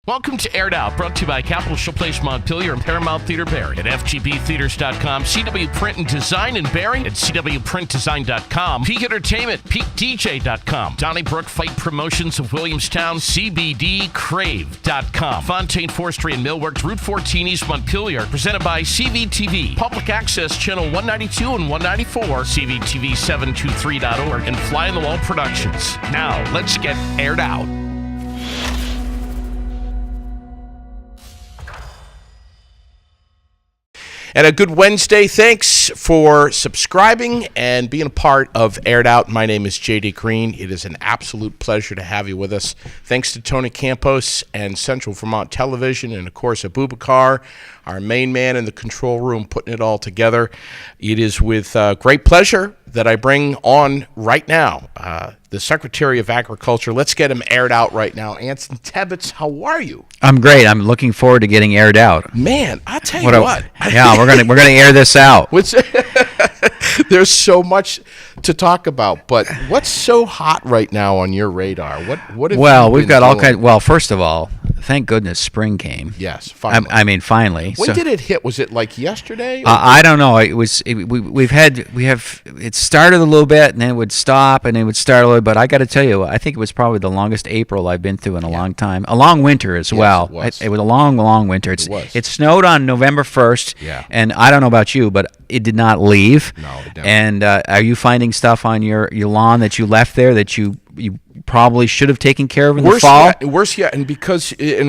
Welcome to Aired Out, brought to you by Capital Showplace Montpelier and Paramount Theater Barrie at FGBtheaters.com, CW Print and Design in Barrie at CWPrintDesign.com, Peak Entertainment, PeakDJ.com, Donnybrook Fight Promotions of Williamstown, CBDCrave.com, Fontaine, Forestry and Millworks, Route 14 East Montpelier, presented by CVTV, Public Access Channel 192 and 194, CVTV723.org, and Fly on the Wall Productions. Now, let's get aired out. And a good Wednesday. Thanks for subscribing and being a part of Aired Out. My name is J.D. Green. It is an absolute pleasure to have you with us. Thanks to Tony Campos and Central Vermont Television and, of course, Abubakar, our main man in the control room, putting it all together. It is with great pleasure that I bring on right now the Secretary of Agriculture. Let's get him aired out right now. Anson Tebbetts, how are you? I'm great. I'm looking forward to getting aired out. Man, I'll tell you what. Yeah, we're gonna air this out. There's so much to talk about, but what's so hot right now on your radar? What have well, you we've been got all doing? kinds. Well, first of all, thank goodness spring came. Yes, finally. I mean, finally. When did it hit? Was it like yesterday? I don't know. It started a little bit and then it would stop and then it would start a little bit. But I got to tell you, I think it was probably the longest April I've been through in a long time. A long winter as well. It was a long winter. It snowed on November 1st. Yeah. And I don't know about you, but it did not leave. No, it didn't. And are you finding stuff on your lawn that you left there that you probably should have taken care of in the fall? Worse yet, and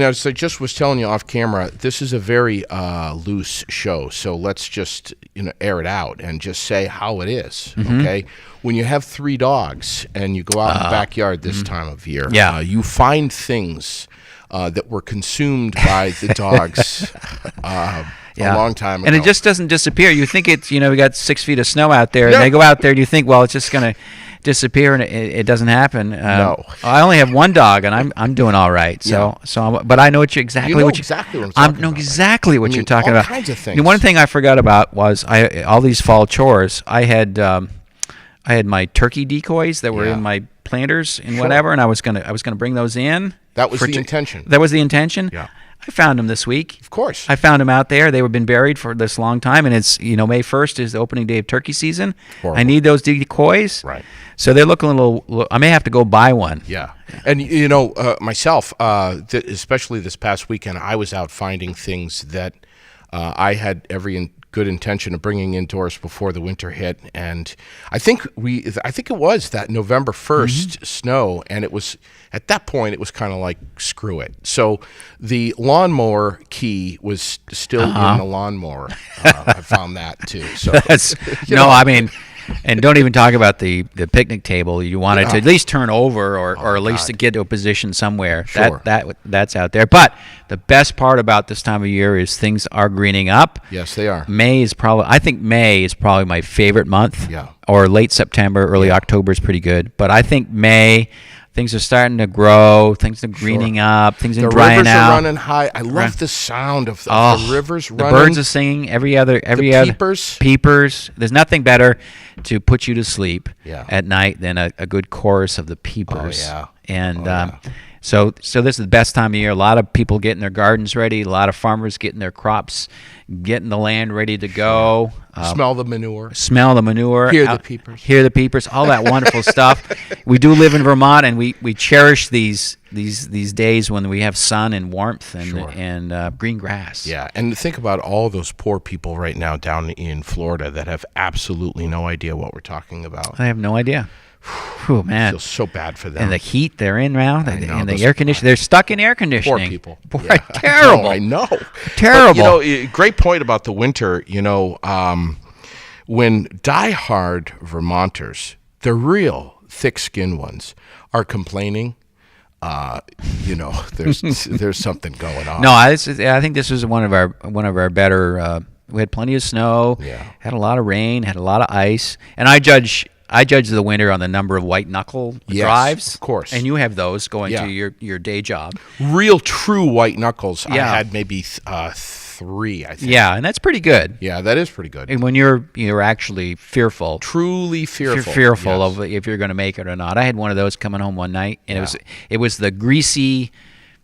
as I just was telling you off camera, this is a very loose show, so let's just air it out and just say how it is, okay? When you have 3 dogs and you go out in the backyard this time of year, you find things that were consumed by the dogs a long time ago. And it just doesn't disappear. You think it's, we got 6 feet of snow out there, and they go out there and you think, well, it's just going to disappear, and it doesn't happen. No. I only have 1 dog, and I'm doing all right. But I know exactly what I'm talking about. I know exactly what you're talking about. All kinds of things. One thing I forgot about was all these fall chores. I had my turkey decoys that were in my planters and whatever, and I was gonna bring those in. That was the intention. That was the intention. Yeah. I found them this week. Of course. I found them out there. They were been buried for this long time, and it's May 1st is the opening day of turkey season. Horrible. I need those decoys. Right. So they're looking a little. I may have to go buy one. Yeah. And myself, especially this past weekend, I was out finding things that I had every good intention of bringing indoors before the winter hit, and I think it was that November 1st snow, and it was at that point it was kind of like screw it. So the lawnmower key was still in the lawnmower. I found that too. So that's I mean. And don't even talk about the picnic table. You want it to at least turn over or at least to get to a position somewhere. Sure. That's out there. But the best part about this time of year is things are greening up. Yes, they are. I think May is probably my favorite month. Yeah. Or late September, early October is pretty good. But I think May, things are starting to grow. Things are greening up. Things are drying out. The rivers are running high. I love the sound of the rivers running. The birds are singing. Every other peepers. There's nothing better to put you to sleep at night than a good chorus of the peepers. Oh, yeah. And so this is the best time of year. A lot of people getting their gardens ready. A lot of farmers getting their crops, getting the land ready to go. Smell the manure. Hear the peepers. All that wonderful stuff. We do live in Vermont, and we cherish these days when we have sun and warmth and green grass. Yeah, and think about all those poor people right now down in Florida that have absolutely no idea what we're talking about. I have no idea. Oh, man. I feel so bad for them. And the heat they're in now, and the air conditioning. They're stuck in air conditioning. Poor people. Terrible. I know. Terrible. But, great point about the winter. When diehard Vermonters, the real thick-skinned ones, are complaining, there's something going on. No, I think this was one of our better. We had plenty of snow. Yeah. Had a lot of rain. Had a lot of ice. And I judge the winter on the number of white knuckle drives. Of course. And you have those going to your day job. Real true white knuckles. I had maybe 3, I think. Yeah, and that's pretty good. Yeah, that is pretty good. And when you're actually fearful. Truly fearful. You're fearful of if you're going to make it or not. I had one of those coming home one night, and it was the greasy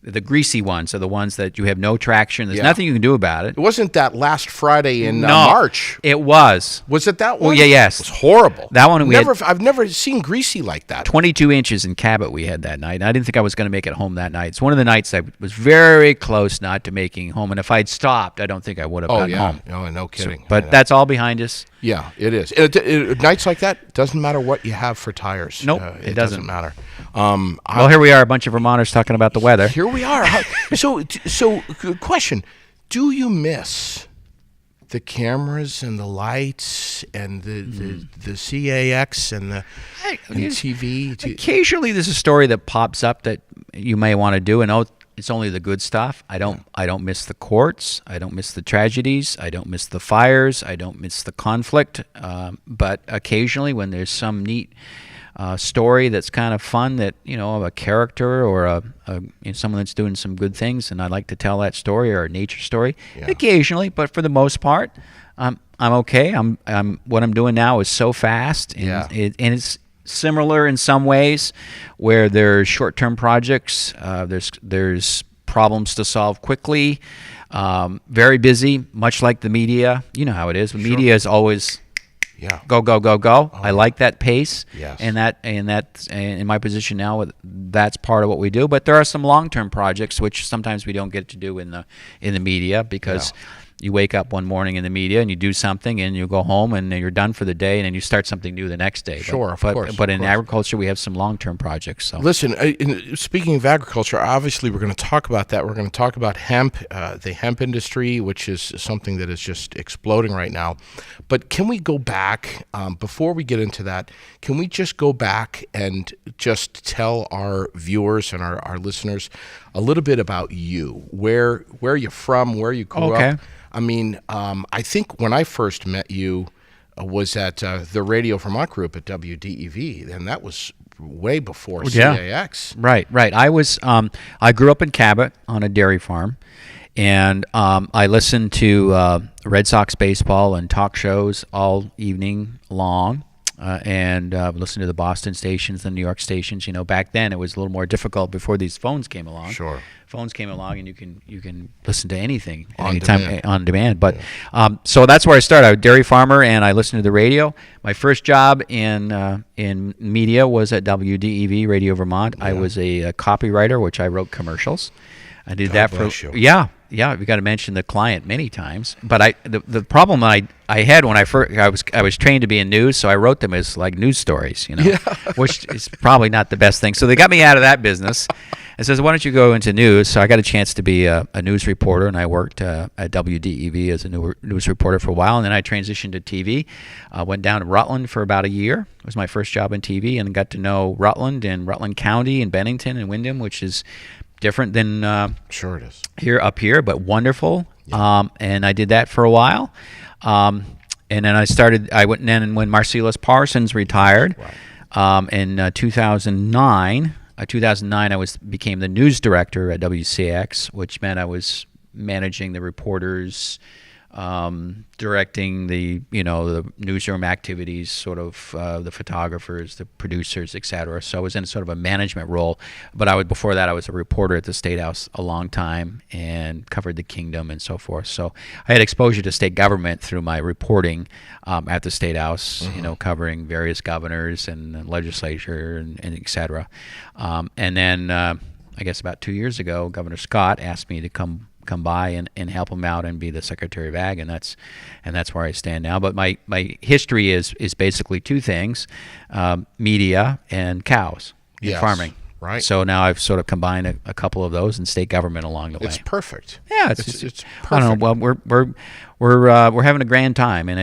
The greasy ones are the ones that you have no traction. There's nothing you can do about it. It wasn't that last Friday in March. It was. Was it that one? Oh, yeah, yes. It was horrible. That one I've never seen greasy like that. 22 inches in Cabot we had that night. And I didn't think I was going to make it home that night. It's one of the nights I was very close not to making home. And if I'd stopped, I don't think I would have gotten home. Oh, no kidding. So, but that's all behind us. Yeah, it is. Nights like that, doesn't matter what you have for tires. Nope, it doesn't matter. Well, here we are, a bunch of Vermonters talking about the weather. Here we are. So, question: do you miss the cameras and the lights and the CAX and the TV? Occasionally, there's a story that pops up that you may want to do, and it's only the good stuff. I don't miss the courts. I don't miss the tragedies. I don't miss the fires. I don't miss the conflict. But occasionally, when there's some neat story that's kind of fun, that of a character or someone that's doing some good things, and I like to tell that story, or a nature story. Yeah. Occasionally, but for the most part, I'm okay. What I'm doing now is so fast, and it's similar in some ways, where there's short-term projects. There's problems to solve quickly. Very busy, much like the media. You know how it is. The media is always go. Oh, I like that pace. Yes. And in my position now, that's part of what we do. But there are some long-term projects which sometimes we don't get to do in the media, because you wake up one morning in the media and you do something and you go home and you're done for the day, and then you start something new the next day. Of course. But in agriculture, we have some long-term projects. So. Listen, speaking of agriculture, obviously we're going to talk about that. We're going to talk about hemp, the hemp industry, which is something that is just exploding right now. But can we go back, before we get into that, can we just go back and just tell our viewers and our listeners a little bit about you, where you're from, where you grew up? I mean, I think when I first met you was at the Radio Vermont group at WDEV, and that was way before CAX. Right. I grew up in Cabot on a dairy farm, and I listened to Red Sox baseball and talk shows all evening long. And listen to the Boston stations, the New York stations. Back then it was a little more difficult before these phones came along. Sure. Phones came along, and you can listen to anything anytime on demand. But so that's where I started. I was a dairy farmer, and I listened to the radio. My first job in media was at WDEV, Radio Vermont. I was a copywriter, which I wrote commercials. I did that for we got to mention the client many times. But the problem I had when I was trained to be in news, so I wrote them as like news stories, which is probably not the best thing. So they got me out of that business. And says, why don't you go into news? So I got a chance to be a news reporter, and I worked at WDEV as a news reporter for a while, and then I transitioned to TV. Went down to Rutland for about a year. It was my first job in TV, and got to know Rutland and Rutland County and Bennington and Windham, which is different than sure it is up here, but wonderful. And I did that for a while. And then I went in, and when Marcellus Parsons retired in 2009, I became the news director at WCX, which meant I was managing the reporters, directing the newsroom activities, sort of the photographers, the producers, etc. So I was in sort of a management role. But before that I was a reporter at the State House a long time and covered the kingdom and so forth. So I had exposure to state government through my reporting at the State House, covering various governors and legislature and etc. And then I guess about 2 years ago, Governor Scott asked me to come by and help him out and be the Secretary of Ag, and that's where I stand now. But my history is basically two things: media and cows, and farming. Right. So now I've sort of combined a couple of those and state government along the way. It's perfect. Yeah, it's perfect. I don't know. Well, we're having a grand time, and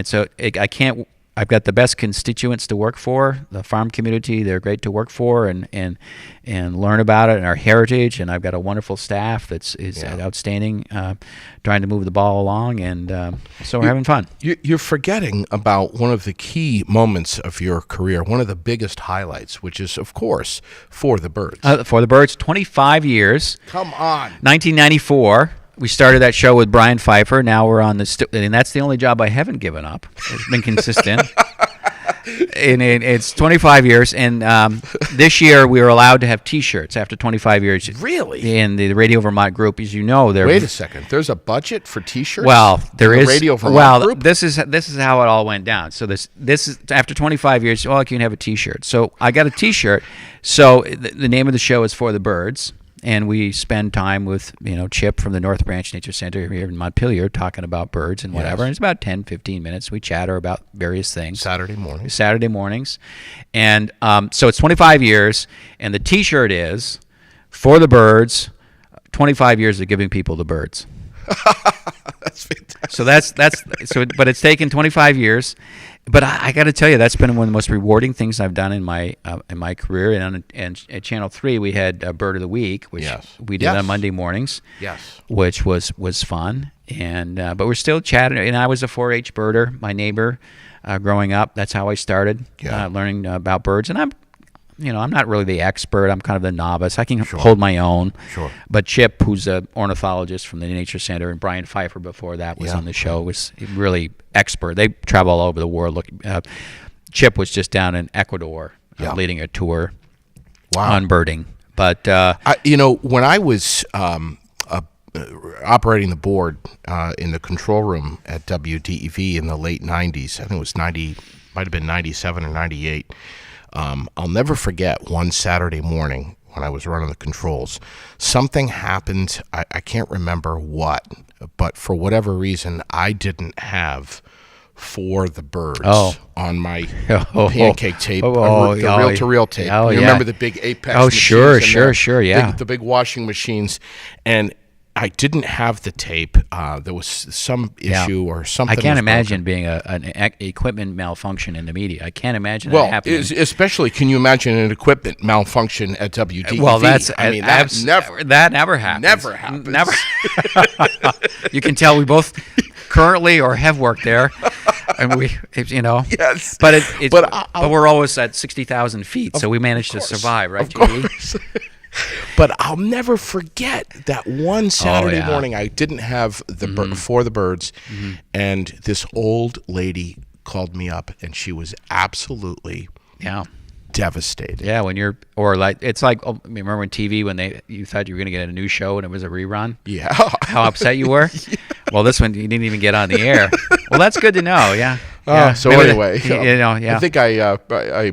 I've got the best constituents to work for. The farm community, they're great to work for and learn about it and our heritage. And I've got a wonderful staff that's outstanding, trying to move the ball along. And so we're having fun. You're forgetting about one of the key moments of your career, one of the biggest highlights, which is, of course, For the Birds. For the Birds, 25 years. Come on. 1994. We started that show with Brian Pfeiffer. Now we're on and that's the only job I haven't given up. It's been consistent. And it's 25 years, and this year we were allowed to have T-shirts after 25 years. Really? In the Radio Vermont group, as you know, there. Wait a second. There's a budget for T-shirts. Well, there is. Radio Vermont group? This is how it all went down. So this is after 25 years. Well, you can have a T-shirt. So I got a T-shirt. So the name of the show is For the Birds. And we spend time with, Chip from the North Branch Nature Center here in Montpelier talking about birds and whatever. Yes. And it's about 10, 15 minutes. We chatter about various things. Saturday mornings. And so it's 25 years, and the T-shirt is For the Birds, 25 years of giving people the birds. That's fantastic. So but it's taken 25 years. But I got to tell you, that's been one of the most rewarding things I've done in my career. And at Channel 3, we had Bird of the Week, which we did on Monday mornings. Yes. Which was fun. And but we're still chatting. And I was a 4-H birder, my neighbor, growing up. That's how I started learning about birds. And I'm not really the expert. I'm kind of the novice. I can hold my own. Sure. But Chip, who's an ornithologist from the Nature Center, and Brian Pfeiffer before that was on the show, was really expert. They travel all over the world. Chip was just down in Ecuador leading a tour on birding. But when I was operating the board in the control room at WDEV in the late 90s, I think it was might have been 97 or 98. I'll never forget one Saturday morning when I was running the controls. Something happened, I can't remember what, but for whatever reason, I didn't have For the Birds on my pancake tape, the reel-to-reel tape. You remember the big Apex machines? Sure, the big washing machines. And I didn't have the tape. There was some issue or something. I can't imagine being an equipment malfunction in the media. I can't imagine that happening. Especially, can you imagine an equipment malfunction at WDEV? Well, that never happens. Never happens. Never. You can tell we both currently or have worked there, and we, Yes. But but we're always at 60,000 feet, so we managed to survive, right, JD? But I'll never forget that one Saturday morning I didn't have For the Birds, and this old lady called me up, and she was absolutely devastated. Yeah, remember when TV when you thought you were going to get a new show and it was a rerun? Yeah. How upset you were? Well, this one you didn't even get on the air. Well, that's good to know. Yeah. So anyway, I think I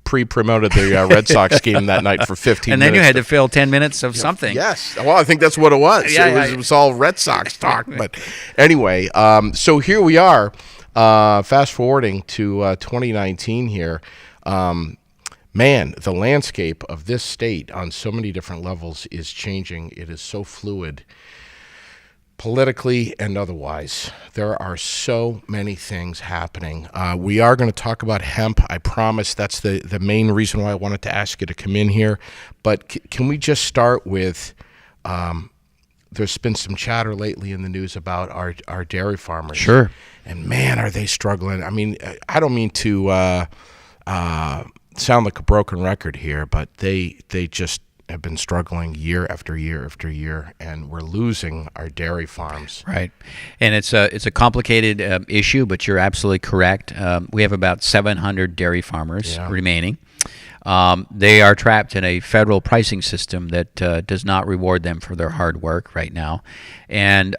pre-promoted the Red Sox game that night for 15 minutes. And then you had to fill 10 minutes of something. Yes. Well, I think that's what it was. It was all Red Sox talk. But anyway, so here we are, fast forwarding to 2019 here. Man, the landscape of this state on so many different levels is changing. It is so fluid, politically and otherwise. There are so many things happening. We are going to talk about hemp. I promise that's the main reason why I wanted to ask you to come in here. But can we just start with, there's been some chatter lately in the news about our dairy farmers. Sure. And man, are they struggling. I mean, I don't mean to sound like a broken record here, but they just have been struggling year after year after year, and we're losing our dairy farms. Right, and it's a complicated issue, but you're absolutely correct. We have about 700 dairy farmers remaining. They are trapped in a federal pricing system that does not reward them for their hard work right now. And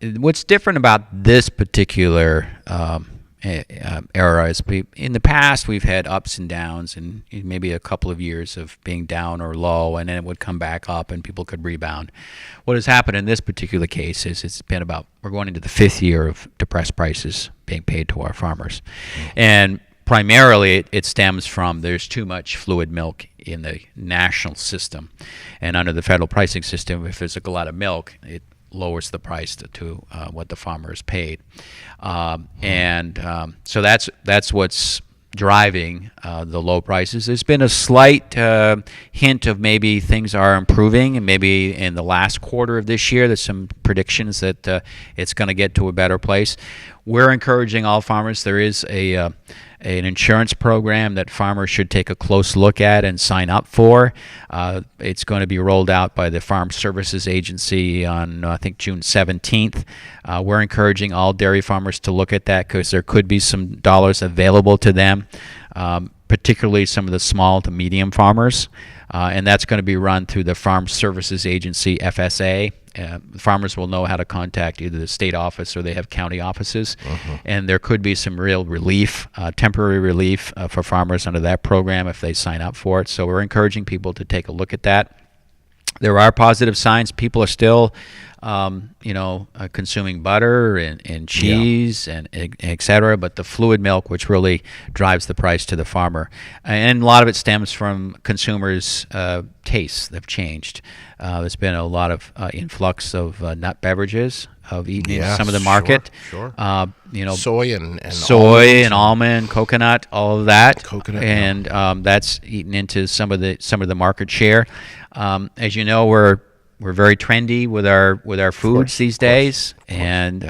what's different about this particular era is in the past we've had ups and downs and maybe a couple of years of being down or low, and then it would come back up and people could rebound. What has happened in this particular case is we're going into the 5th year of depressed prices being paid to our farmers. And primarily it stems from there's too much fluid milk in the national system, and under the federal pricing system, if there's a lot of milk, it lowers the price to what the farmer is paid, so that's what's driving the low prices. There's been a slight hint of maybe things are improving, and maybe in the last quarter of this year there's some predictions that it's going to get to a better place. We're encouraging all farmers. There is a an insurance program that farmers should take a close look at and sign up for. It's going to be rolled out by the Farm Services Agency on, I think, June 17th. We're encouraging all dairy farmers to look at that because there could be some dollars available to them, particularly some of the small to medium farmers. And that's going to be run through the Farm Services Agency, FSA. Farmers will know how to contact either the state office or they have county offices. And there could be some real relief, temporary relief for farmers under that program if they sign up for it. So we're encouraging people to take a look at that. There are positive signs. People are still, consuming butter and cheese and et cetera, but the fluid milk, which really drives the price to the farmer. And a lot of it stems from consumers' tastes that have changed. There's been a lot of influx of nut beverages of eating some of the market. Sure. Soy and almond, coconut, all of that. Coconut, and that's eaten into some of the market share. As you know, we're very trendy with our foods these days, and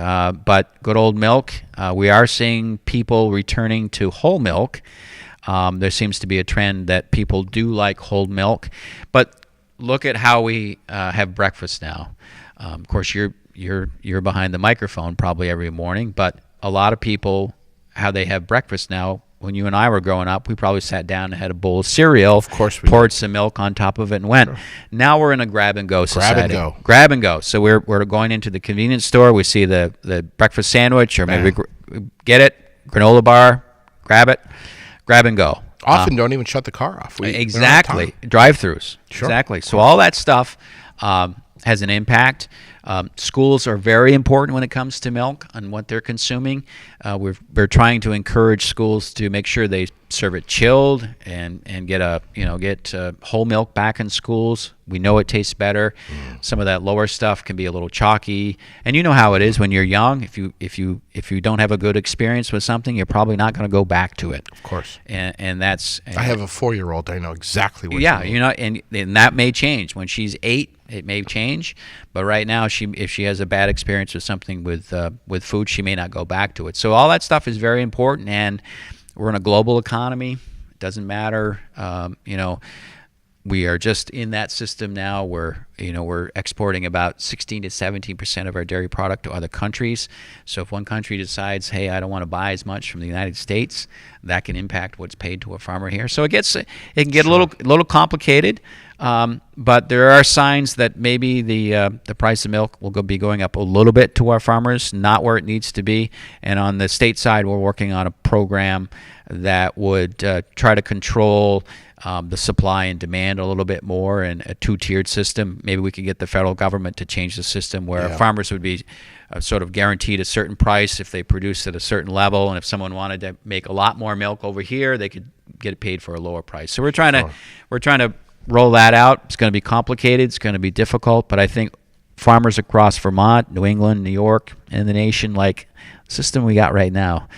but good old milk. We are seeing people returning to whole milk. There seems to be a trend that people do like whole milk, but look at how we have breakfast now. Of course, you're behind the microphone probably every morning, but a lot of people, how they have breakfast now. When you and I were growing up, we probably sat down and had a bowl of cereal, of course we poured some milk on top of it and went. Sure. Now we're in a grab-and-go society. Grab and go. So we're going into the convenience store. We see the breakfast sandwich, or maybe we get it, granola bar, grab it, grab and go. Often don't even shut the car off. Exactly. Drive-thrus. Sure. Exactly. So all that stuff has an impact. Schools are very important when it comes to milk and what they're consuming. We're trying to encourage schools to make sure they serve it chilled and get whole milk back in schools. We know it tastes better. Some of that lower stuff can be a little chalky, and you know how it is when you're young. If you don't have a good experience with something, you're probably not going to go back to it. Of course. And that's. I have a 4-year-old. I know exactly what. Yeah, and that may change when she's 8. It may change, but right now, if she has a bad experience with something with food, she may not go back to it. So all that stuff is very important, and we're in a global economy. It doesn't matter, we are just in that system now where we're exporting about 16 to 17% of our dairy product to other countries. So if one country decides, hey, I don't want to buy as much from the United States, that can impact what's paid to a farmer here. So it can get a little complicated. But there are signs that maybe the price of milk will be going up a little bit to our farmers, not where it needs to be. And on the state side, we're working on a program that would try to control the supply and demand a little bit more, and a 2-tiered system. Maybe we could get the federal government to change the system where farmers would be sort of guaranteed a certain price if they produce at a certain level, and if someone wanted to make a lot more milk over here, they could get it paid for a lower price. So we're trying to roll that out. It's going to be complicated. It's going to be difficult, but I think farmers across Vermont, New England, New York, and the nation, like the system we got right now,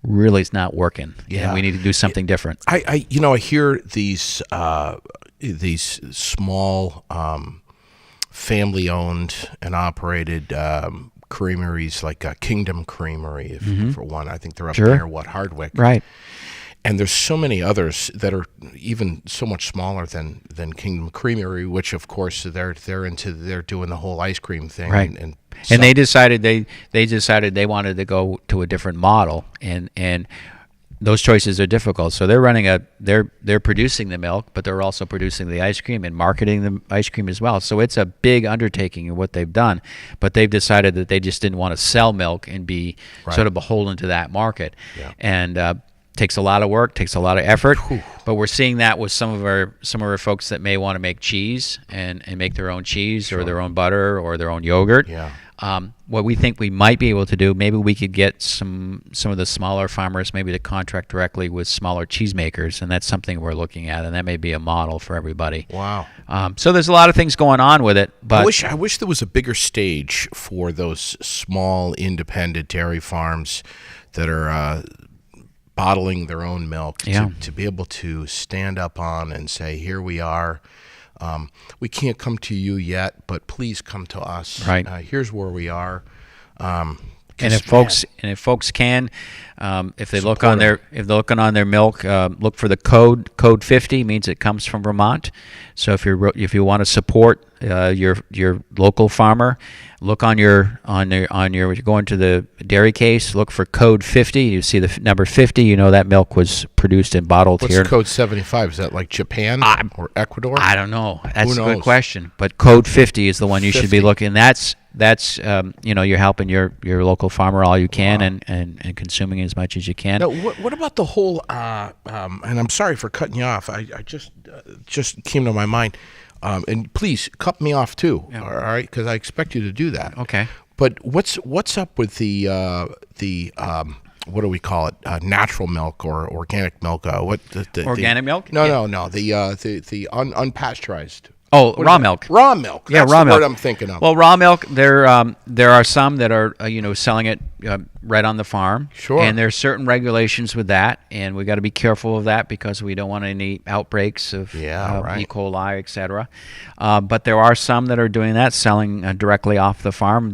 really is not working. Yeah, and we need to do something different. I hear these small family-owned and operated creameries like Kingdom Creamery, for one. I think they're up near Hardwick. Right. And there's so many others that are even so much smaller than Kingdom Creamery, which of course they're doing the whole ice cream thing. Right. And they decided they wanted to go to a different model, and those choices are difficult. So they're producing the milk, but they're also producing the ice cream and marketing the ice cream as well. So it's a big undertaking in what they've done, but they've decided that they just didn't want to sell milk and be sort of beholden to that market. Yeah. And takes a lot of work, takes a lot of effort. Whew. But we're seeing that with some of our folks that may want to make cheese and make their own cheese or their own butter or their own yogurt. Yeah. What we think we might be able to do, maybe we could get some of the smaller farmers maybe to contract directly with smaller cheesemakers, and that's something we're looking at, and that may be a model for everybody. Wow. So there's a lot of things going on with it. But I wish there was a bigger stage for those small independent dairy farms that are bottling their own milk to be able to stand up on and say, here we are. We can't come to you yet, but please come to us. Right. Here's where we are. And if folks can, if they're looking on their milk, look for the code 50 means it comes from Vermont. So if you want to support your local farmer, look on your when you're going to the dairy case, look for code 50. You see the number 50, you know that milk was produced and bottled here. What's code 75? Is that like Japan or Ecuador? I don't know. That's a good question. But code 50 is the one you should be looking. That's you're helping your local farmer all you can and consuming as much as you can. Now, what about the whole and I'm sorry for cutting you off. I just came to my mind. And please cut me off too. Yeah. All right, because I expect you to do that. Okay. But what's up with the what do we call it? Natural milk or organic milk? Organic milk? No. The unpasteurized. Oh, raw milk. Raw milk. That's raw milk. Word I'm thinking of. Well, raw milk. There are some that are selling it right on the farm. Sure. And there's certain regulations with that, and we got to be careful of that because we don't want any outbreaks of E. coli, etc. But there are some that are doing that, selling directly off the farm.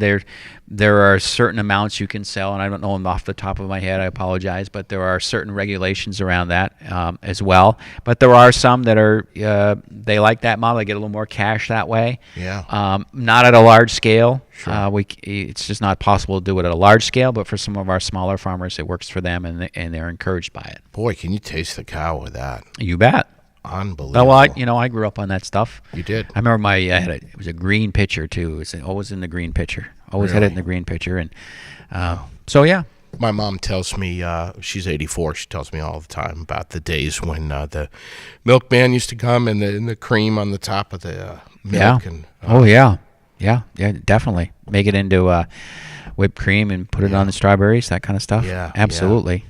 There are certain amounts you can sell, and I don't know them off the top of my head. I apologize, but there are certain regulations around that as well. But there are some that are they like that model. They get a little more cash that way. Yeah. Not at a large scale. Sure. It's just not possible to do it at a large scale. But for some of our smaller farmers, it works for them, and they're encouraged by it. Boy, can you taste the cow with that? You bet. Unbelievable. Well, I grew up on that stuff. You did. I remember it was a green pitcher too. It was always in the green pitcher. Always had it in the green pitcher, and so yeah. My mom tells me, she's 84. She tells me all the time about the days when the milkman used to come and the cream on the top of the milk. Yeah. Yeah, definitely. Make it into whipped cream and put it on the strawberries, that kind of stuff. Yeah, absolutely. Yeah.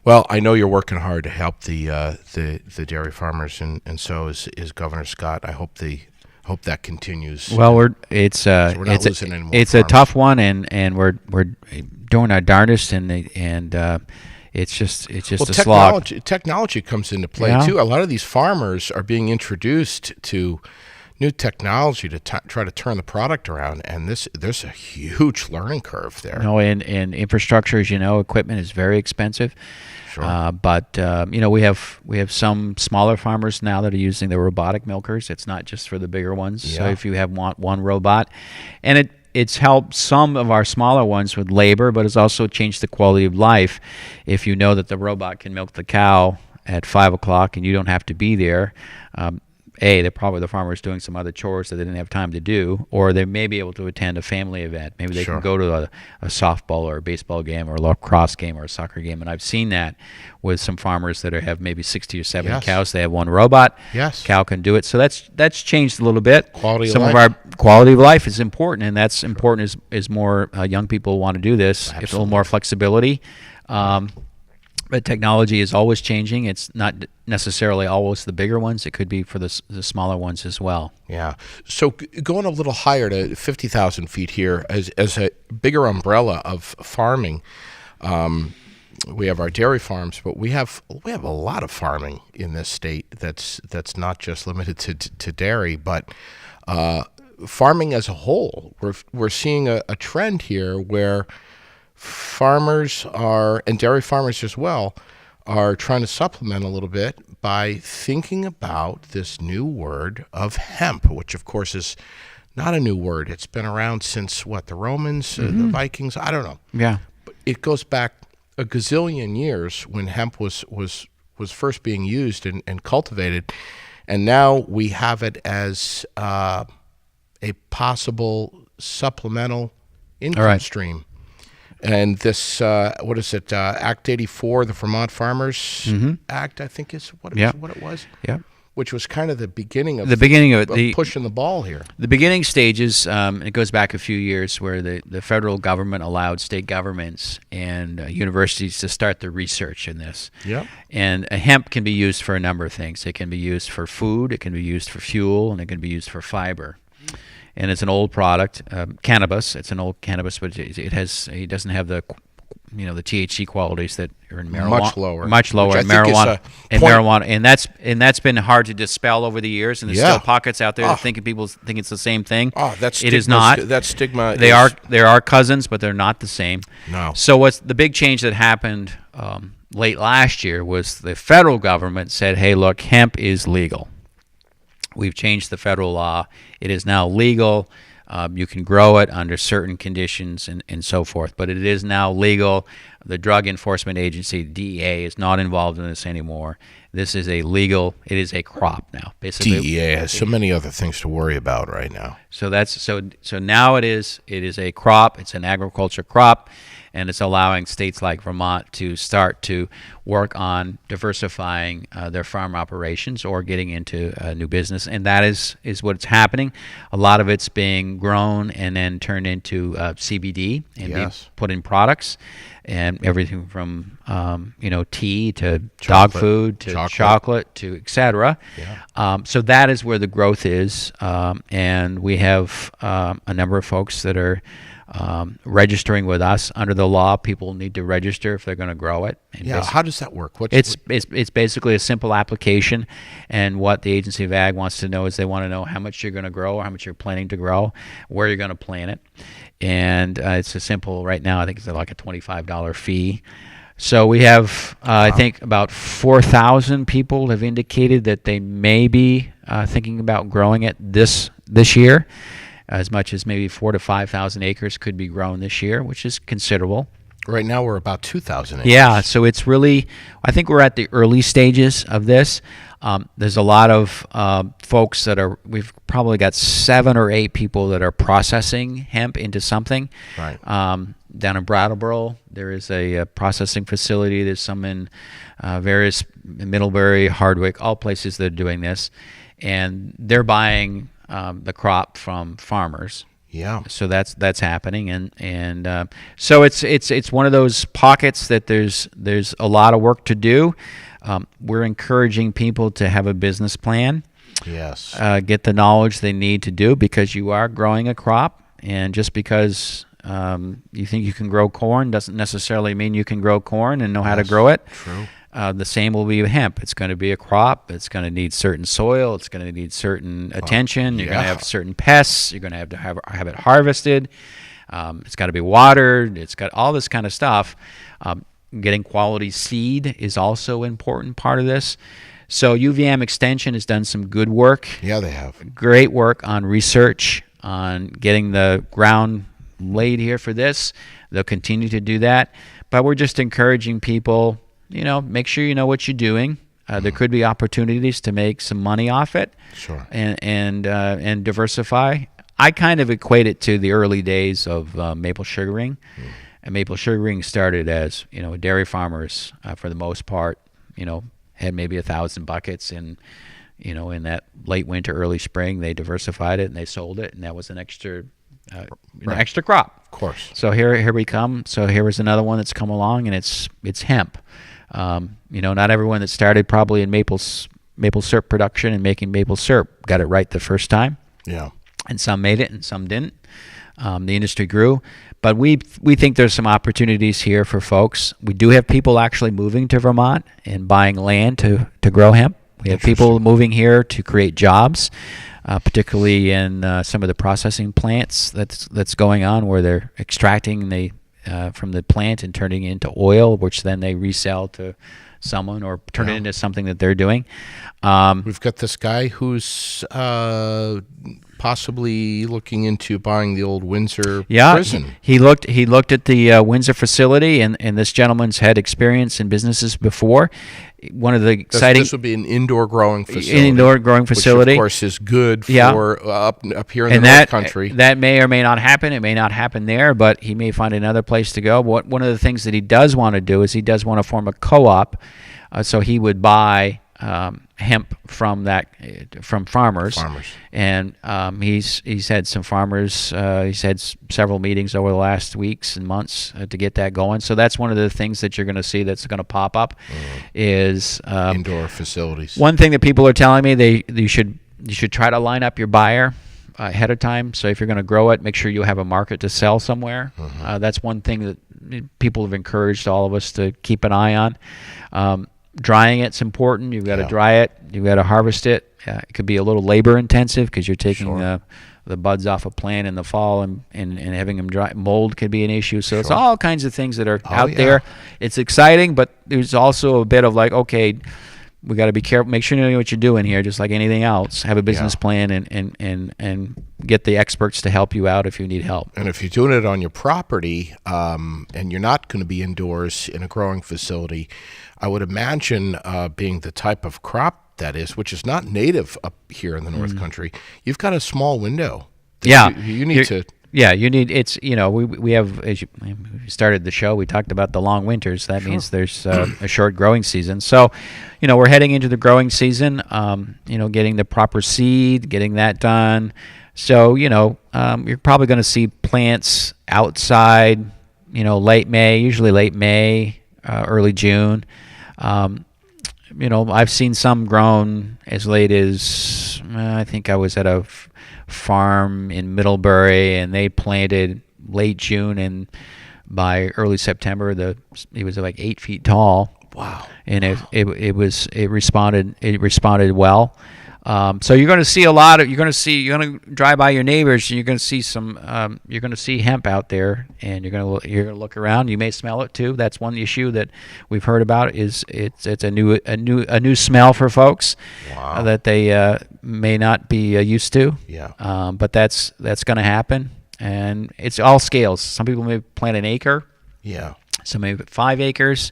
Well, I know you're working hard to help the dairy farmers, and so is Governor Scott. I hope that continues. Well, we're not losing any more farmers. A tough one, and we're doing our darndest, and it's just a slog. Technology comes into play too. A lot of these farmers are being introduced to new technology to try to turn the product around, and there's a huge learning curve there. And infrastructure, as you know, equipment is very expensive. Sure. But we have some smaller farmers now that are using the robotic milkers. It's not just for the bigger ones. Yeah. So if you want one robot, and it's helped some of our smaller ones with labor, but it's also changed the quality of life. If you know that the robot can milk the cow at 5 o'clock and you don't have to be there, they're probably the farmers doing some other chores that they didn't have time to do, or they may be able to attend a family event. Maybe they can go to a softball or a baseball game or a lacrosse game or a soccer game. And I've seen that with some farmers that have maybe 60 or 70 cows. They have one robot. Yes. Cow can do it. So that's changed a little bit. Quality some of of our quality of life is important, and that's important as more young people want to do this. It's a little more flexibility. But technology is always changing. It's not necessarily always the bigger ones. It could be for the smaller ones as well. Yeah. So going a little higher to 50,000 feet here as a bigger umbrella of farming, we have our dairy farms, but we have a lot of farming in this state that's not just limited to dairy, but farming as a whole. We're seeing a trend here where farmers and dairy farmers as well, are trying to supplement a little bit by thinking about this new word of hemp, which of course is not a new word. It's been around since the Romans, the Vikings, I don't know. Yeah. But it goes back a gazillion years when hemp was first being used and cultivated, and now we have it as a possible supplemental income stream. And this, Act 84, the Vermont Farmers Act, I think is what it was. Yeah. Which was kind of the beginning of pushing the ball here. The beginning stages, it goes back a few years, where the federal government allowed state governments and universities to start the research in this. Yeah. And hemp can be used for a number of things. It can be used for food, it can be used for fuel, and it can be used for fiber. And it's an old product, cannabis. It's an old cannabis, but it doesn't have the the THC qualities that are in marijuana. Much lower in marijuana, and that's been hard to dispel over the years. And there's still pockets out there that people think it's the same thing. It is not. That stigma. They are cousins, but they're not the same. No. So what's the big change that happened late last year was the federal government said, "Hey, look, hemp is legal. We've changed the federal law. It is now legal. You can grow it under certain conditions and so forth, but it is now legal. The Drug Enforcement Agency, DEA, is not involved in this anymore. This is it is a crop now. Basically, DEA has so many other things to worry about right now. So now it is a crop. It's an agriculture crop, and it's allowing states like Vermont to start to work on diversifying their farm operations or getting into a new business, and that is what's happening. A lot of it's being grown and then turned into CBD and being put in products, and everything from tea to dog food to chocolate to etc. So that is where the growth is, and we have a number of folks that are registering with us. Under the law, people need to register if they're going to grow it. And how does that work? It's basically a simple application, and what the Agency of Ag wants to know is they want to know how much you're going to grow or how much you're planning to grow, where you're going to plant it, and it's a simple. Right now, I think it's like a $25 fee. So we have, I think, about 4,000 people have indicated that they may be thinking about growing it this year. As much as maybe 4,000 to 5,000 acres could be grown this year, which is considerable. Right now we're about 2,000 acres. Yeah, so it's really, I think we're at the early stages of this. There's a lot of folks we've probably got 7 or 8 people that are processing hemp into something. Right. Down in Brattleboro, there is a processing facility. There's some in various Middlebury, Hardwick, all places that are doing this. And they're buying the crop from farmers. Yeah. So that's happening, and so it's one of those pockets that there's a lot of work to do. We're encouraging people to have a business plan. Yes. Get the knowledge they need to do, because you are growing a crop, and just because you think you can grow corn doesn't necessarily mean you can grow corn and know how to grow it. True. The same will be with hemp. It's going to be a crop. It's going to need certain soil. It's going to need certain attention. You're going to have certain pests. You're going to have it harvested. It's got to be watered. It's got all this kind of stuff. Getting quality seed is also an important part of this. So UVM Extension has done some good work. Yeah, they have. Great work on research, on getting the ground laid here for this. They'll continue to do that. But we're just encouraging people, make sure you know what you're doing. There could be opportunities to make some money off it. Sure. And diversify. I kind of equate it to the early days of maple sugaring. And maple sugaring started as, dairy farmers, for the most part, had maybe 1,000 buckets, and, in that late winter, early spring, they diversified it and they sold it, and that was an extra extra crop. Of course. So here we come. So here is another one that's come along, and it's hemp. Not everyone that started probably in maple syrup production and making maple syrup got it right the first time. Yeah. And some made it and some didn't. The industry grew, but we think there's some opportunities here for folks. We do have people actually moving to Vermont and buying land to grow hemp. We have people moving here to create jobs, particularly in some of the processing plants that's going on, where they're extracting from the plant and turning it into oil, which then they resell to someone or turn it into something that they're doing. We've got this guy who's possibly looking into buying the old Windsor prison. He looked at the Windsor facility, and this gentleman's had experience in businesses before. One of the exciting... This would be an indoor growing facility. An indoor growing facility. Which, of course, is good for up here in the North Country. That may or may not happen. It may not happen there, but he may find another place to go. One of the things that he does want to do is he does want to form a co-op, so he would buy hemp from farmers. And he's had some farmers. He's had several meetings over the last weeks and months to get that going. So that's one of the things that you're going to see that's going to pop up is indoor facilities. One thing that people are telling me, you should try to line up your buyer ahead of time. So if you're going to grow it, make sure you have a market to sell somewhere. That's one thing that people have encouraged all of us to keep an eye on. Drying it's important. You've got to dry it. You've got to harvest it. It could be a little labor intensive because you're taking the buds off a plant in the fall and having them dry. Mold could be an issue. So it's all kinds of things that are out there. It's exciting, but there's also a bit of like, okay, we got to be careful. Make sure you know what you're doing here, just like anything else. Have a business plan and get the experts to help you out if you need help. And if you're doing it on your property and you're not going to be indoors in a growing facility, I would imagine being the type of crop that is, which is not native up here in the North Country, you've got a small window. You need to. Yeah, you need. It's we have, as we started the show, we talked about the long winters. That means there's a short growing season. So, we're heading into the growing season. Getting the proper seed, getting that done. So you're probably going to see plants outside. Late May, usually late May, early June. I've seen some grown as late as I think I was at a farm in Middlebury, and they planted late June, and by early September it was like 8 feet tall. Wow. And it responded well. So you're going to see you're going to drive by your neighbors, and you're going to see you're going to see hemp out there, and you're going to look around. You may smell it too. That's one issue that we've heard about is it's a new smell for folks. Wow. That they may not be used to. Yeah. But that's going to happen, and it's all scales. Some people may plant an acre. Yeah. Some maybe 5 acres.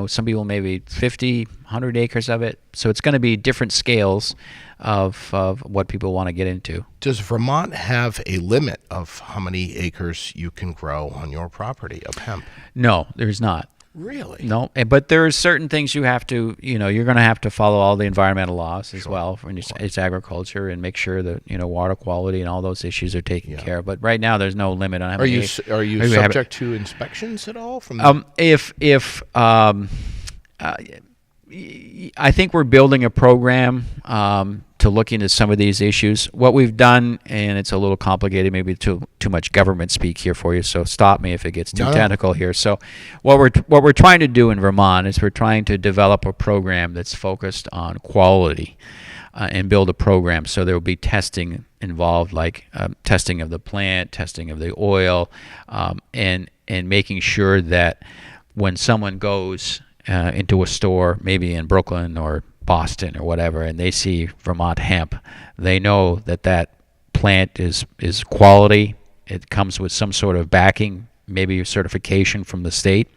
Some people maybe 50, 100 acres of it. So it's going to be different scales of what people want to get into. Does Vermont have a limit of how many acres you can grow on your property of hemp? No, there's not. Really? No, but there are certain things you have to, you're going to have to follow all the environmental laws as well. It's agriculture, and make sure that, water quality and all those issues are taken care of. But right now, there's no limit on how many. Are you subject to inspections at all from? I think we're building a program to look into some of these issues. What we've done, and it's a little complicated, maybe too much government speak here for you, so stop me if it gets too technical here. So what we're trying to do in Vermont is we're trying to develop a program that's focused on quality and build a program. So there will be testing involved, like testing of the plant, testing of the oil, and making sure that when someone goes into a store, maybe in Brooklyn or Boston or whatever, and they see Vermont hemp, they know that plant is quality. It comes with some sort of backing, maybe a certification from the state.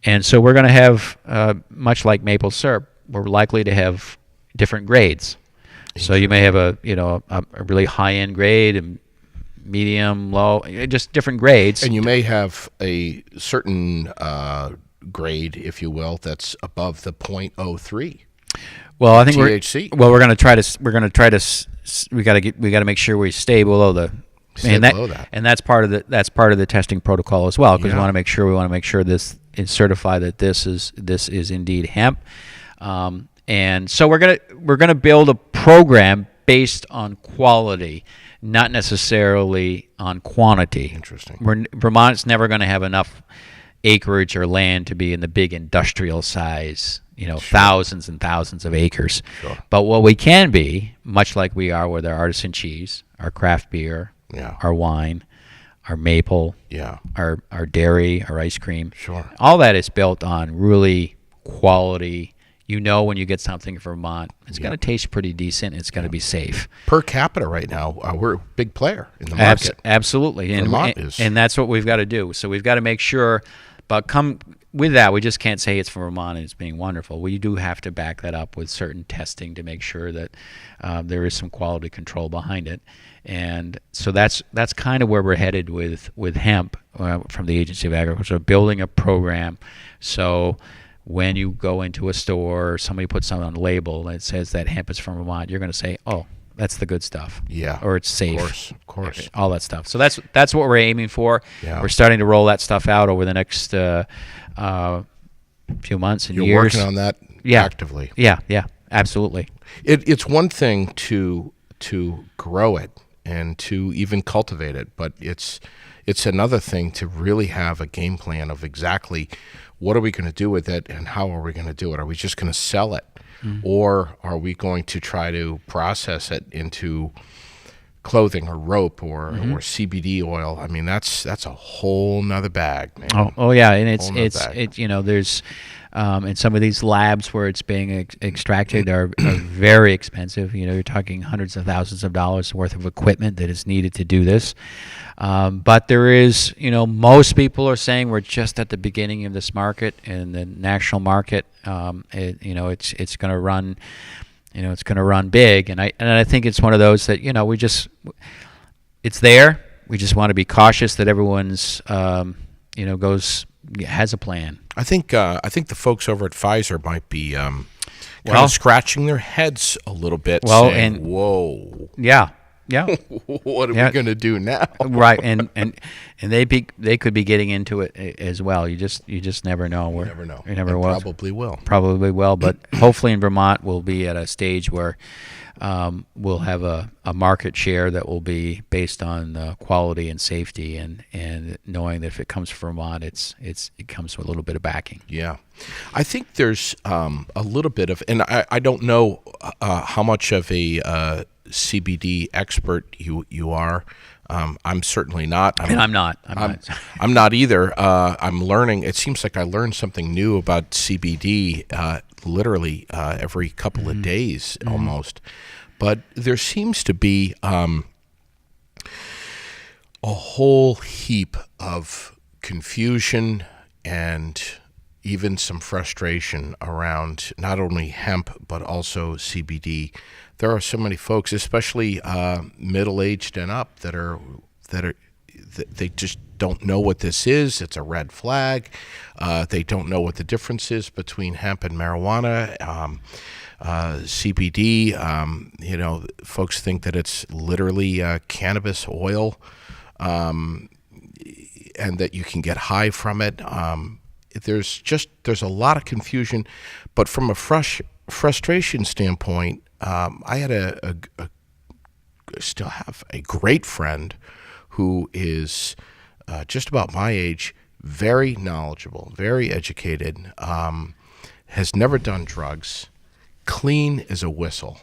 And so we're going to have, much like maple syrup, we're likely to have different grades. So you may have a really high-end grade, and medium, low, just different grades. And you may have a certain grade, if you will, that's above the 0.03. Well, I think THC. we're going to try to. We got to make sure we stay below the. Below that. And that's part of the testing protocol as well, because we want to make sure this is certified that this is indeed hemp. And so we're gonna build a program based on quality, not necessarily on quantity. Interesting. Vermont's never going to have enough acreage or land to be in the big industrial size, thousands and thousands of acres. Sure. But what we can be, much like we are with our artisan cheese, our craft beer, our wine, our maple, our dairy, our ice cream. Sure. All that is built on really quality. When you get something from Vermont, it's going to taste pretty decent. It's going to be safe. Per capita right now, we're a big player in the market. Absolutely. Vermont is. And that's what we've got to do. So we've got to make sure, but come with that, we just can't say it's from Vermont and it's being wonderful. We do have to back that up with certain testing to make sure that there is some quality control behind it. And so that's kind of where we're headed with hemp from the Agency of Agriculture, building a program. So when you go into a store or somebody puts something on the label that says that hemp is from Vermont, you're going to say, oh, that's the good stuff. Yeah. Or it's safe. Of course. All that stuff. So that's what we're aiming for. Yeah. We're starting to roll that stuff out over the next few months and years. You're working on that actively. Yeah, absolutely. It's one thing to grow it and to even cultivate it. But it's another thing to really have a game plan of exactly what are we going to do with it and how are we going to do it. Are we just going to sell it, or are we going to try to process it into clothing or rope or CBD oil? I mean, that's a whole nother bag, man. Oh yeah, and it's you know, there's and some of these labs where it's being extracted are very expensive. You know, you're talking hundreds of thousands of dollars worth of equipment that is needed to do this. But there is, you know, most people are saying we're just at the beginning of this market, and the national market, it's going to run. You know, it's going to run big, and I think it's one of those that, you know, it's there. We just want to be cautious that everyone's has a plan. I think the folks over at Pfizer might be kind of scratching their heads a little bit, saying, "Whoa, yeah." What are we going to do now?" Right, and they could be getting into it as well. You just never know. You never know. You never will. Probably will. But hopefully in Vermont we'll be at a stage where we'll have a market share that will be based on quality and safety, and knowing that if it comes from Vermont, it comes with a little bit of backing. Yeah, I think there's a little bit of, and I don't know how much of a CBD expert you are. I'm certainly not. I'm not. I'm not either. I'm learning. It seems like I learn something new about CBD literally every couple of days almost. But there seems to be a whole heap of confusion and even some frustration around not only hemp but also CBD. There are so many folks, especially middle-aged and up, that they just don't know what this is. It's a red flag. They don't know what the difference is between hemp and marijuana. CBD, folks think that it's literally cannabis oil, and that you can get high from it. There's a lot of confusion, but from a frustration standpoint, I had still have a great friend who is just about my age, very knowledgeable, very educated, has never done drugs, clean as a whistle,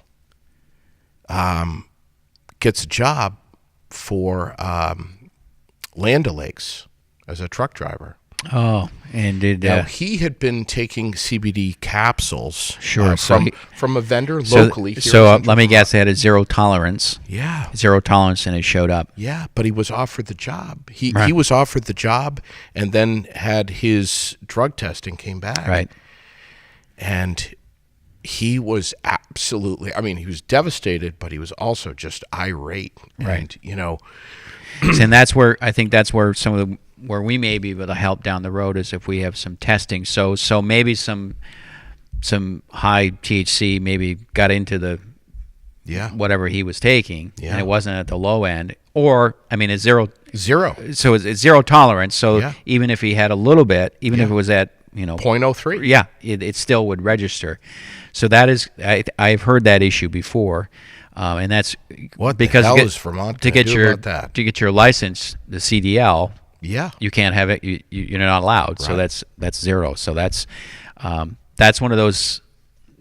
gets a job for Land O'Lakes as a truck driver. Oh, and now he had been taking CBD capsules, sure, from a vendor locally. So let me guess, they had a zero tolerance. Yeah, zero tolerance, and it showed up. Yeah, but he was offered the job. He was offered the job, and then had his drug testing came back. Right, and he was absolutely. I mean, he was devastated, but he was also just irate. Right, and and that's where I think some of the. Where we may be able to help down the road is if we have some testing. So maybe some high THC maybe got into the whatever he was taking, and it wasn't at the low end. Or I mean, it's zero. So it's zero tolerance. So even if he had a little bit, even if it was at 0.03, it still would register. So that is I've heard that issue before. And that's because the hell is Vermont to get your license, the CDL. Yeah, you can't have it. You're not allowed. Right. So that's zero. So that's one of those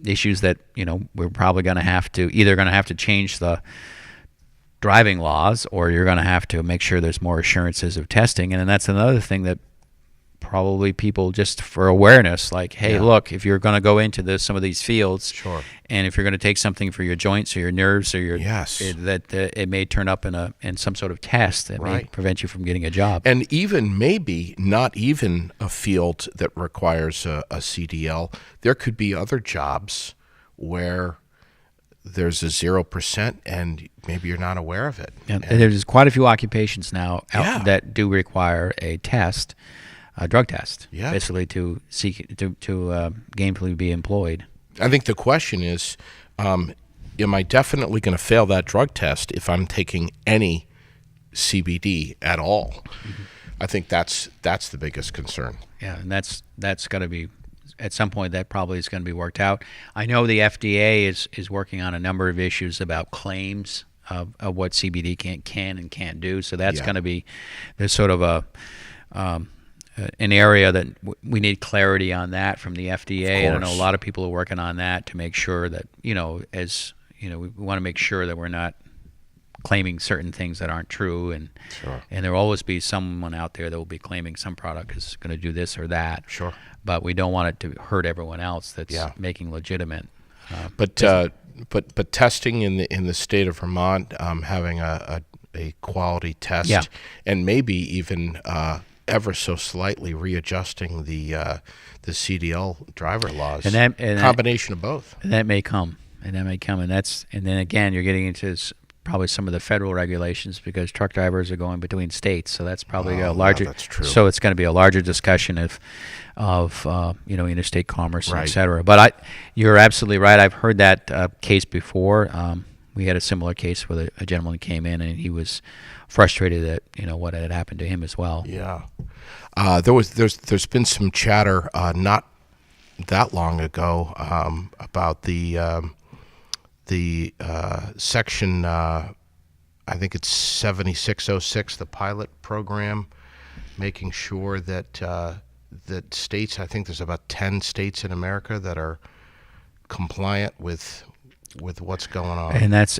issues that we're probably going to have to change the driving laws, or you're going to have to make sure there's more assurances of testing. And then that's another thing that probably people, just for awareness, like, hey, look, if you're going to go into some of these fields, and if you're going to take something for your joints or your nerves or your it may turn up in some sort of test that may prevent you from getting a job. And even maybe not even a field that requires a CDL. There could be other jobs where there's a 0% and maybe you're not aware of it. And there's quite a few occupations now that do require a test. A drug test, basically to gainfully be employed. I think the question is, am I definitely going to fail that drug test if I'm taking any CBD at all? Mm-hmm. I think that's the biggest concern. Yeah, and that's going to be, at some point, that probably is going to be worked out. I know the FDA is working on a number of issues about claims of what CBD can and can't do. So that's going to be there's sort of an area that we need clarity on that from the FDA. And I know a lot of people are working on that to make sure that, we want to make sure that we're not claiming certain things that aren't true. And and there will always be someone out there that will be claiming some product is going to do this or that. Sure. But we don't want it to hurt everyone else that's making legitimate. But testing in the state of Vermont, having a quality test, and maybe even ever so slightly readjusting the CDL driver laws, and combination of both. And that may come, and then again you're getting into probably some of the federal regulations because truck drivers are going between states, so that's probably a larger. That's true. So it's going to be a larger discussion of interstate commerce, et cetera. But you're absolutely right. I've heard that case before. We had a similar case where a gentleman came in and he was frustrated at what had happened to him as well. Yeah, there's been some chatter not that long ago about the section I think it's 7606, the pilot program, making sure that that states, I think there's about 10 states in America that are compliant with what's going on. And that's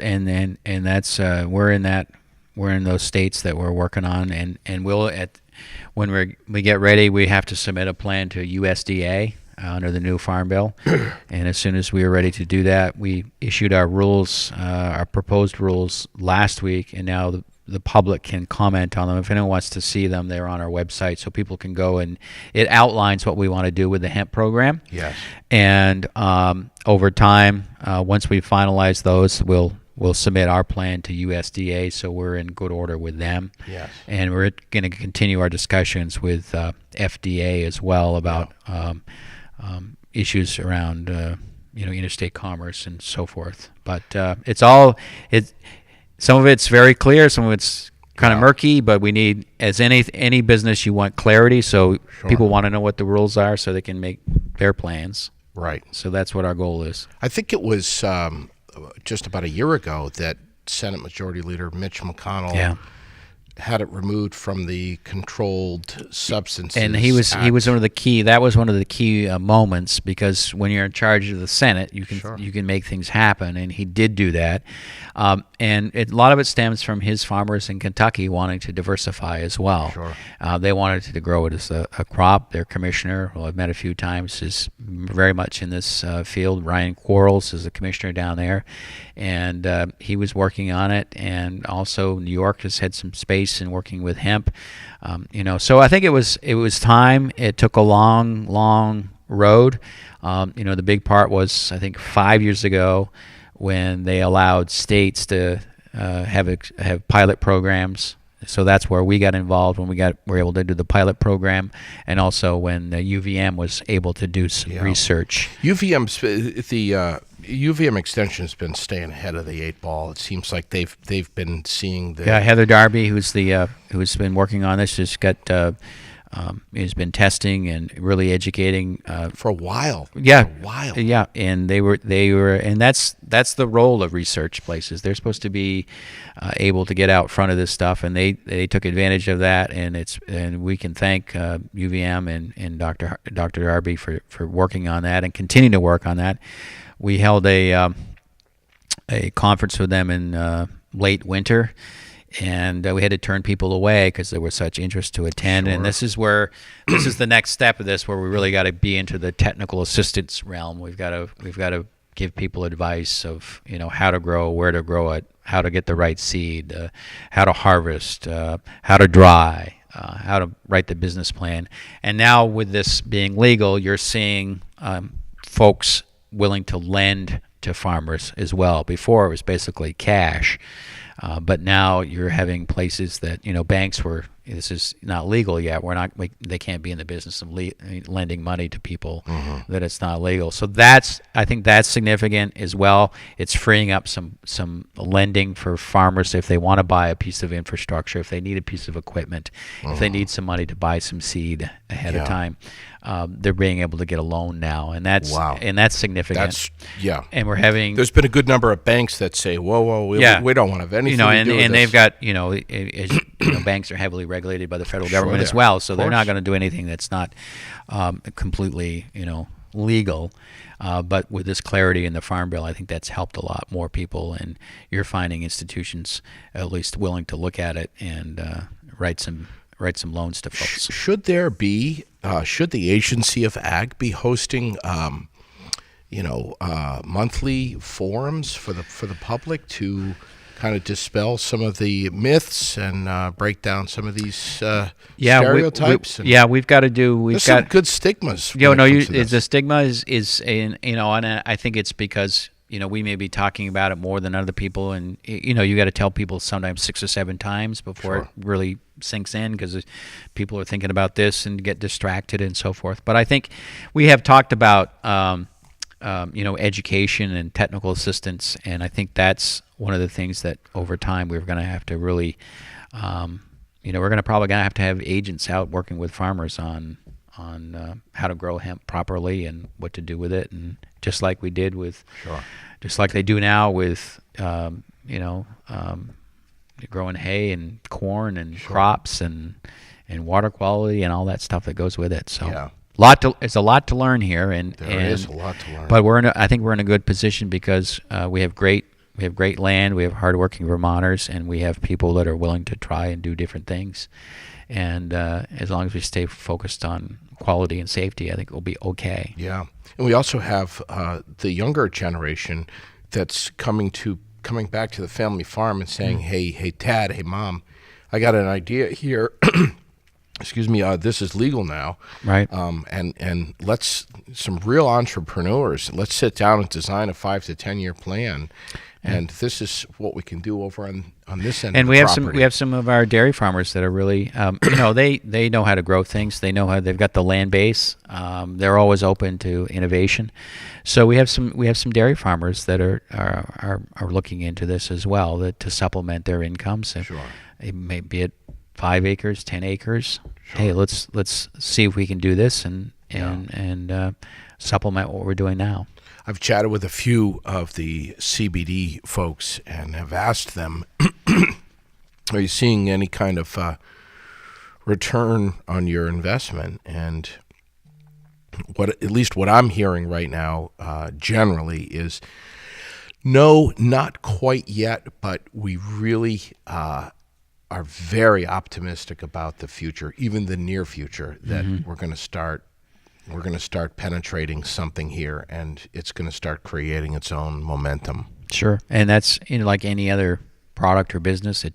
we're in those states that we're working on, and when we get ready, we have to submit a plan to USDA under the new Farm Bill. And as soon as we were ready to do that, we issued our rules, our proposed rules last week, and now the public can comment on them. If anyone wants to see them, they're on our website, so people can go, and it outlines what we want to do with the hemp program. Yes. And over time, once we finalize those, we'll submit our plan to USDA, so we're in good order with them. Yes. And we're going to continue our discussions with FDA as well about issues around interstate commerce and so forth. But some of it's very clear, some of it's kind of murky, but we need, as any business, you want clarity, so people want to know what the rules are so they can make their plans. Right. So that's what our goal is. I think it was just about a year ago that Senate Majority Leader Mitch McConnell had it removed from the Controlled Substances and he was Act. one of the key. That was one of the key moments, because when you're in charge of the Senate, you can make things happen, and he did do that. And a lot of it stems from his farmers in Kentucky wanting to diversify as well. Sure. They wanted to grow it as a crop. Their commissioner, who I've met a few times, is very much in this field. Ryan Quarles is the commissioner down there, and he was working on it. And also New York has had some space in working with hemp. So I think it was time. It took a long road. The big part was, I think, 5 years ago, when they allowed states to have pilot programs. So that's where we got involved, when we were able to do the pilot program, and also when the UVM was able to do some research. UVM Extension's been staying ahead of the 8 ball. It seems like they've been seeing the Heather Darby, who's been working on this, has been testing and really educating for a while. Yeah, for a while. Yeah, and they were, and that's the role of research places. They're supposed to be able to get out front of this stuff, and they took advantage of that. And we can thank UVM and Dr. Darby for working on that and continuing to work on that. We held a conference with them in late winter. And we had to turn people away because there was such interest to attend. Sure. And this is the next step of this, where we really got to be into the technical assistance realm. We've got to give people advice of how to grow, where to grow it, how to get the right seed, how to harvest, how to dry, how to write the business plan. And now with this being legal, you're seeing folks willing to lend to farmers as well. Before it was basically cash. But now you're having places that, banks were this is not legal yet. They can't be in the business of lending money to people that it's not legal. So I think that's significant as well. It's freeing up some lending for farmers if they want to buy a piece of infrastructure, if they need a piece of equipment, if they need some money to buy some seed ahead of time. They're being able to get a loan now, and that's significant. And we're having. There's been a good number of banks that say, "Whoa, we don't want to have anything to do with and they've got banks are heavily regulated by the federal government as well, so they're not going to do anything that's not completely legal. But with this clarity in the Farm Bill, I think that's helped a lot more people, and you're finding institutions at least willing to look at it and write some loans to folks. Should there be? Should the Agency of Ag be hosting, monthly forums for the public to kind of dispel some of the myths and break down some of these stereotypes? We've got to do. There's some good stigmas. The stigma is and I think it's because we may be talking about it more than other people, and you got to tell people sometimes 6 or 7 times before it really sinks in, because people are thinking about this and get distracted and so forth. But I think we have talked about education and technical assistance, and I think that's one of the things that over time we're going to have to really, we're probably going to have agents out working with farmers on how to grow hemp properly and what to do with it, and just like we did with, just like they do now with, growing hay and corn and crops and water quality and all that stuff that goes with it. So it's a lot to learn here, and there is a lot to learn. But I think we're in a good position because we have great land, we have hardworking Vermonters, and we have people that are willing to try and do different things. And as long as we stay focused on quality and safety, I think we'll be okay. Yeah, and we also have the younger generation that's coming back to the family farm and saying, "Hey, Dad, hey, Mom, I got an idea here. Excuse me, this is legal now, right? And let's some real entrepreneurs. Let's sit down and design a 5 to 10 year plan." And this is what we can do over on this end. And of the property. We have some of our dairy farmers that are really, they know how to grow things. They know how they've got the land base. They're always open to innovation. So we have some dairy farmers that are looking into this as well, to supplement their incomes. Sure. It may be at 5 acres, 10 acres. Sure. Hey, let's see if we can do this and supplement what we're doing now. I've chatted with a few of the CBD folks and have asked them, are you seeing any kind of return on your investment? And at least what I'm hearing right now generally is no, not quite yet, but we really are very optimistic about the future, even the near future, that we're going to start penetrating something here, and it's going to start creating its own momentum. Sure, and that's like any other product or business.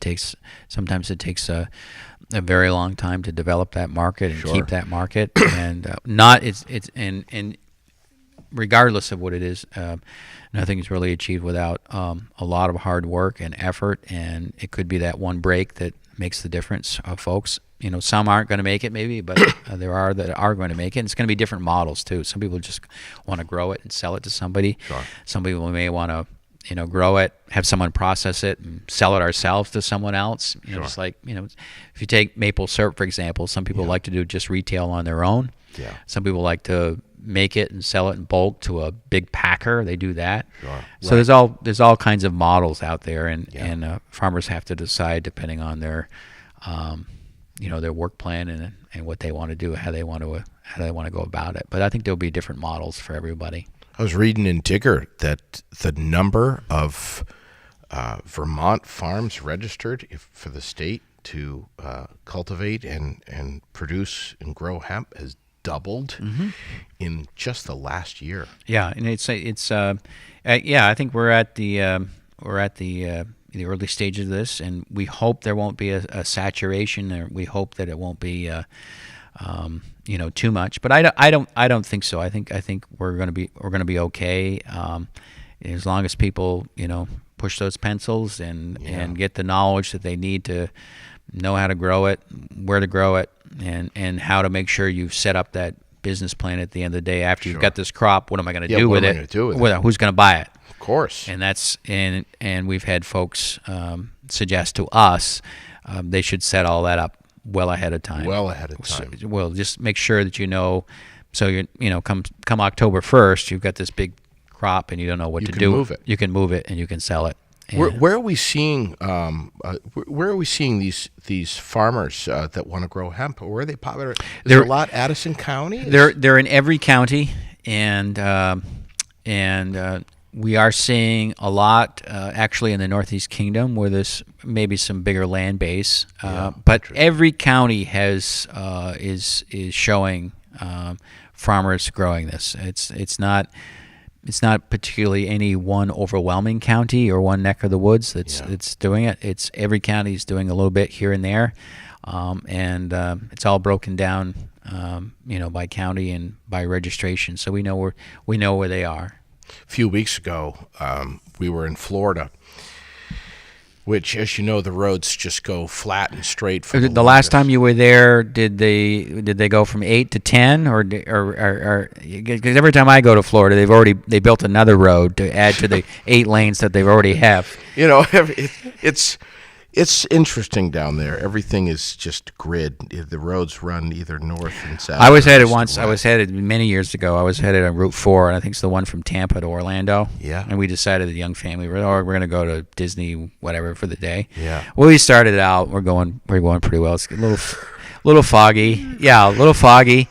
Sometimes it takes a very long time to develop that market and keep that market, and and regardless of what it is, nothing is really achieved without a lot of hard work and effort, and it could be that one break that makes the difference, folks. Some aren't going to make it maybe, but there are that are going to make it. And it's going to be different models too. Some people just want to grow it and sell it to somebody. Sure. Some people may want to, grow it, have someone process it and sell it ourselves to someone else. Just like, if you take maple syrup, for example, some people like to do just retail on their own. Yeah. Some people like to make it and sell it in bulk to a big packer. They do that. Sure. So there's all kinds of models out there, and farmers have to decide depending on their their work plan and what they want to do, how they want to go about it. But I think there'll be different models for everybody. I was reading in Digger that the number of Vermont farms registered for the state to cultivate and produce and grow hemp has doubled in just the last year. Yeah, and it's I think we're at the early stages of this, and we hope there won't be a saturation, or we hope that it won't be too much. But I don't think so. I think we're going to be okay as long as people push those pencils and get the knowledge that they need to know how to grow it, where to grow it, and how to make sure you've set up that business plan at the end of the day. After you've got this crop, what am I going to do with it? Who's going to buy it? Of course. And that's and we've had folks suggest to us they should set all that up well ahead of time. Well, just make sure that you know. So come October 1st, you've got this big crop and you don't know what to do. Move it. You can move it and you can sell it. Where are we seeing these farmers that want to grow hemp? Where are they popular? Is there a lot Addison County? They're in every county, and we are seeing a lot actually in the Northeast Kingdom, where there's maybe some bigger land base. But every county is showing farmers growing this. It's not particularly any one overwhelming county or one neck of the woods that's doing it. It's every county is doing a little bit here and there, and it's all broken down, by county and by registration. So we know where they are. A few weeks ago, we were in Florida, which, as you know, the roads just go flat and straight. For the last time you were there, did they go from 8 to 10, or because every time I go to Florida, they built another road to add to the 8 lanes that they already have. It's interesting down there. Everything is just grid. The roads run either north and south. I was headed many years ago. I was headed on Route 4, and I think it's the one from Tampa to Orlando. Yeah. And we decided, the young family, we're going to go to Disney, whatever, for the day. Yeah. Well, we started out. We're going pretty well. It's a little foggy. Yeah, a little foggy.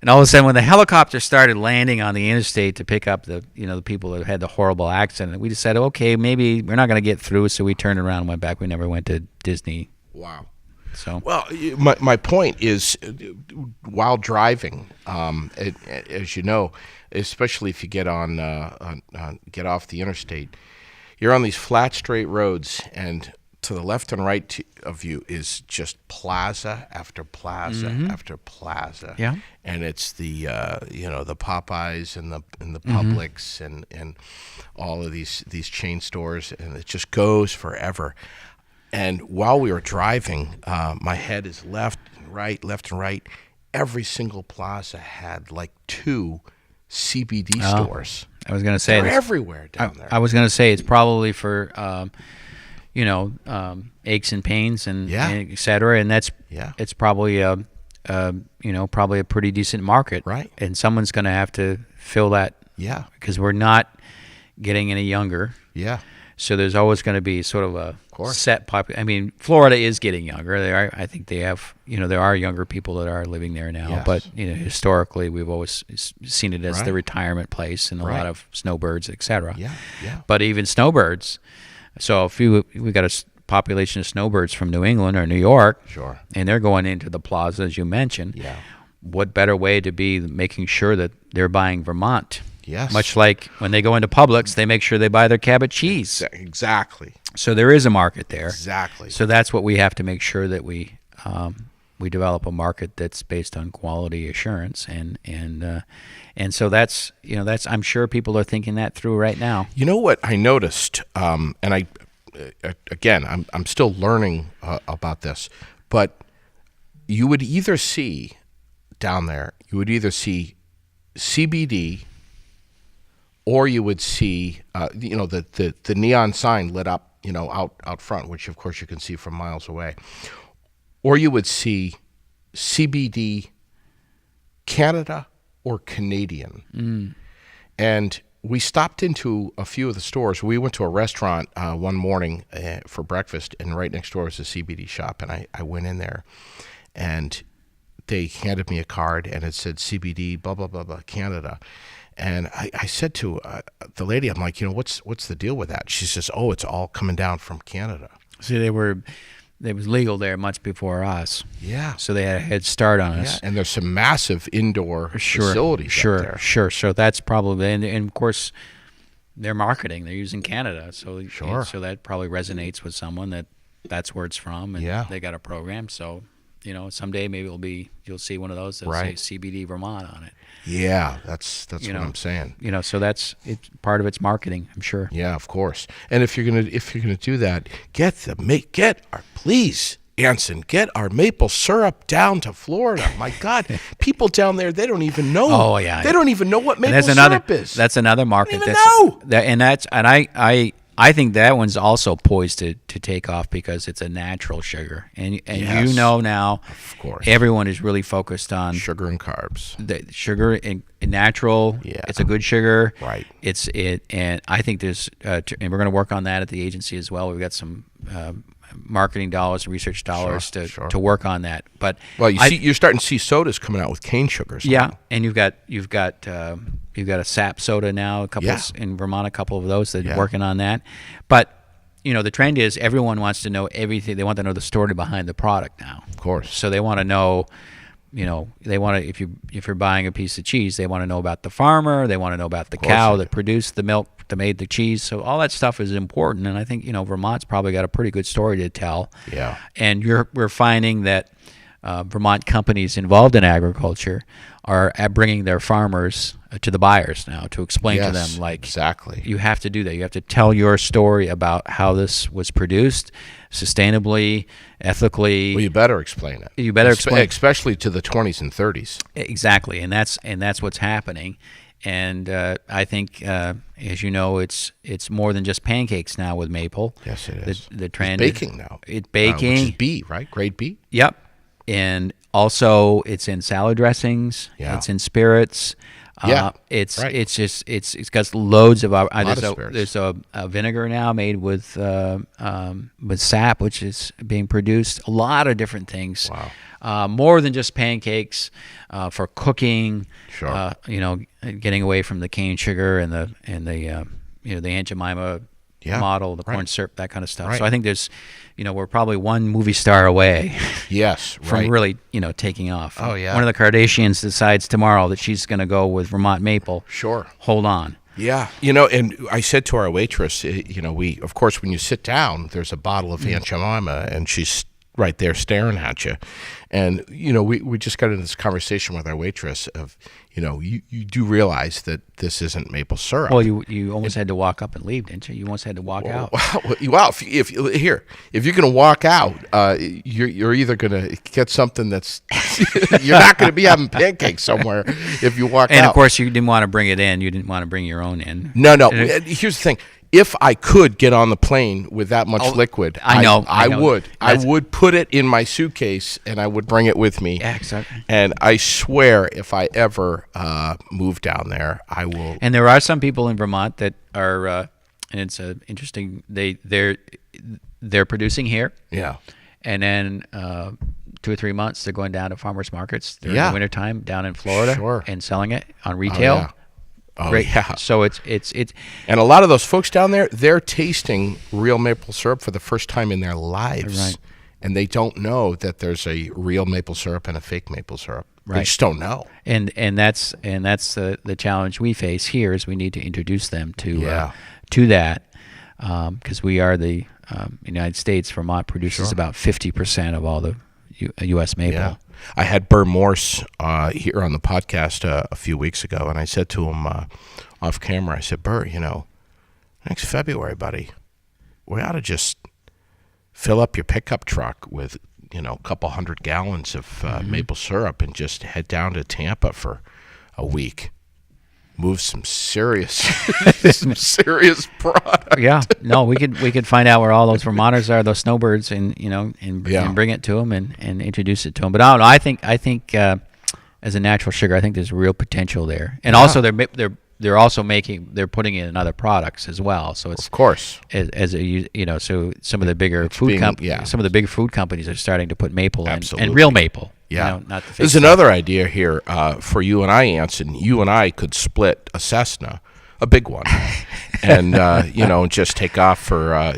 And all of a sudden, when the helicopter started landing on the interstate to pick up the people that had the horrible accident, we decided, okay, maybe we're not going to get through, so we turned around and went back. We never went to Disney. Wow. So, well, my point is, while driving, as you know, especially if you get get off the interstate, you're on these flat, straight roads, and to the left and right of you is just plaza after plaza after plaza. Yeah. And it's the the Popeyes and the Publix and all of these chain stores, and it just goes forever. And while we were driving, my head is left and right. Every single plaza had like 2 CBD stores. I was going to say they're everywhere down there. I was going to say it's probably for aches and pains and et cetera, and it's probably probably a pretty decent market, right? And someone's going to have to fill that, because we're not getting any younger, So there's always going to be sort of a set population. I mean, Florida is getting younger. I think they have, there are younger people that are living there now. Yes. But historically, we've always seen it as the retirement place, and a lot of snowbirds, et cetera. Yeah. But even snowbirds. So we got a population of snowbirds from New England or New York, and they're going into the plaza, as you mentioned. Yeah. What better way to be making sure that they're buying Vermont? Yes. Much like when they go into Publix, they make sure they buy their Cabot cheese. Exactly. So there is a market there. Exactly. So that's what we have to make sure that we develop a market that's based on quality assurance, and so that's I'm sure people are thinking that through right now. You know what I noticed, and I'm still learning about this, but you would either see down there, CBD, or you would see the neon sign lit up out front, which of course you can see from miles away, or you would see CBD Canada or Canadian. And we stopped into a few of the stores. We went to a restaurant one morning for breakfast, and right next door was a CBD shop, and I went in there, and they handed me a card, and it said CBD blah blah blah blah Canada. And I said to the lady, I'm like, what's the deal with that? She says, oh, it's all coming down from Canada. See, it was legal there much before us. Yeah. So they had a head start on us. And there's some massive indoor facilities up there. Sure. So that's probably, and of course, they're marketing. They're using Canada. So so that probably resonates with someone that's where it's from, and they got a program. So, someday maybe you'll see one of those that say CBD Vermont on it. Yeah, that's what I'm saying. So it's part of its marketing, I'm sure. Yeah, of course. And if you're gonna do that, please Anson, get our maple syrup down to Florida. My God, people down there, they don't even know. Oh yeah, they don't even know what maple syrup is. That's another market. They don't even know. I think that one's also poised to take off because it's a natural sugar, and yes, you know now, of course, everyone is really focused on sugar and carbs. The sugar and natural. Yeah, it's a good sugar. Right. And I think there's and we're going to work on that at the agency as well. We've got some marketing dollars, research dollars to work on that. But you're starting to see sodas coming out with cane sugars. Yeah, and you've got a sap soda now, in Vermont, a couple of those that are working on that. But the trend is everyone wants to know everything. They want to know the story behind the product now. Of course. So they want to know. They want to, if you're buying a piece of cheese, they want to know about the farmer. They want to know about the cow that produced the milk, that made the cheese. So all that stuff is important, and I think Vermont's probably got a pretty good story to tell. Yeah. And we're finding that Vermont companies involved in agriculture are bringing their farmers to the buyers now to explain to them, like, exactly, you have to do that. You have to tell your story about how this was produced sustainably, ethically. Well, you better explain it. You better explain, especially to the 20s and 30s. Exactly, and that's what's happening. And I think, as you know, it's more than just pancakes now with maple. Yes, it is. The trend it's baking now. It's baking, which is B, right? Grade B. Yep. And also, it's in salad dressings. Yeah. It's in spirits. It's got loads of. There's a vinegar now made with sap, which is being produced. A lot of different things. Wow. More than just pancakes, for cooking. Sure. Getting away from the cane sugar and the Aunt Jemima model, the corn syrup, that kind of stuff. Right. So I think there's, we're probably one movie star away. Yes, from really, taking off. Oh yeah. One of the Kardashians decides tomorrow that she's going to go with Vermont maple. Sure. Hold on. Yeah, and I said to our waitress, we, of course, when you sit down, there's a bottle of Aunt Jemima, and she's right there staring at you. And, we just got into this conversation with our waitress of, you do realize that this isn't maple syrup. Well, you almost had to walk up and leave, didn't you? You almost had to walk out. Well, if you're going to walk out, you're either going to get something that's, you're not going to be having pancakes somewhere if you walk out. And, of course, you didn't want to bring it in. You didn't want to bring your own in. No. Here's the thing. If I could get on the plane with that much liquid, I would. I would put it in my suitcase and I would bring it with me. Yeah, exactly. And I swear, if I ever move down there, I will. And there are some people in Vermont that are, and it's interesting. They're producing here. Yeah. And then 2 or 3 months, they're going down to farmers markets during the wintertime down in Florida and selling it on retail. Oh, yeah. Oh, great. Yeah. So it's and a lot of those folks down there, they're tasting real maple syrup for the first time in their lives. Right. And they don't know that there's a real maple syrup and a fake maple syrup. Right. They just don't know. And that's the challenge we face here is we need to introduce them to that because we are the United States. Vermont produces about 50% of all the U.S. maple. Yeah. I had Burr Morse here on the podcast a few weeks ago, and I said to him off camera, I said, Burr, next February, buddy, we ought to just fill up your pickup truck with, a couple 100 gallons of maple syrup and just head down to Tampa for a week. Move some serious product. Yeah, no, we could find out where all those Vermonters are, those snowbirds, and bring it to them and introduce it to them. But I don't know. I think as a natural sugar, I think there's real potential there, and also they're also putting in other products as well. So it's, of course, so some of the bigger some of the big food companies are starting to put maple in, and real maple. Yeah. Not the fake There's stuff. another idea here for you and I, Anson. You and I could split a Cessna, a big one, and just take off for a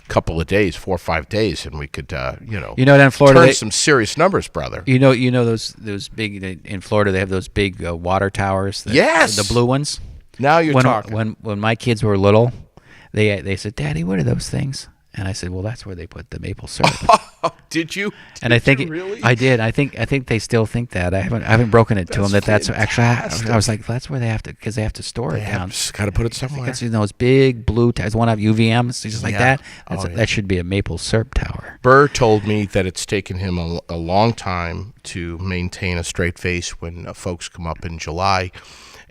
couple of days, 4 or 5 days, and we could down in Florida turn some serious numbers, brother. Those big in Florida they have those big water towers. The blue ones. Now you're talking. When my kids were little, they said, "Daddy, what are those things?" And I said, well, that's where they put the maple syrup. Did you? And I think really? I did. I think they still think that. I haven't broken it to them that's actually. I was like, that's where they have to, because they have to store it down. Just got to put it somewhere. Because those big blue towers, one have UVMs, just like that. That should be a maple syrup tower. Burr told me that it's taken him a long time to maintain a straight face when folks come up in July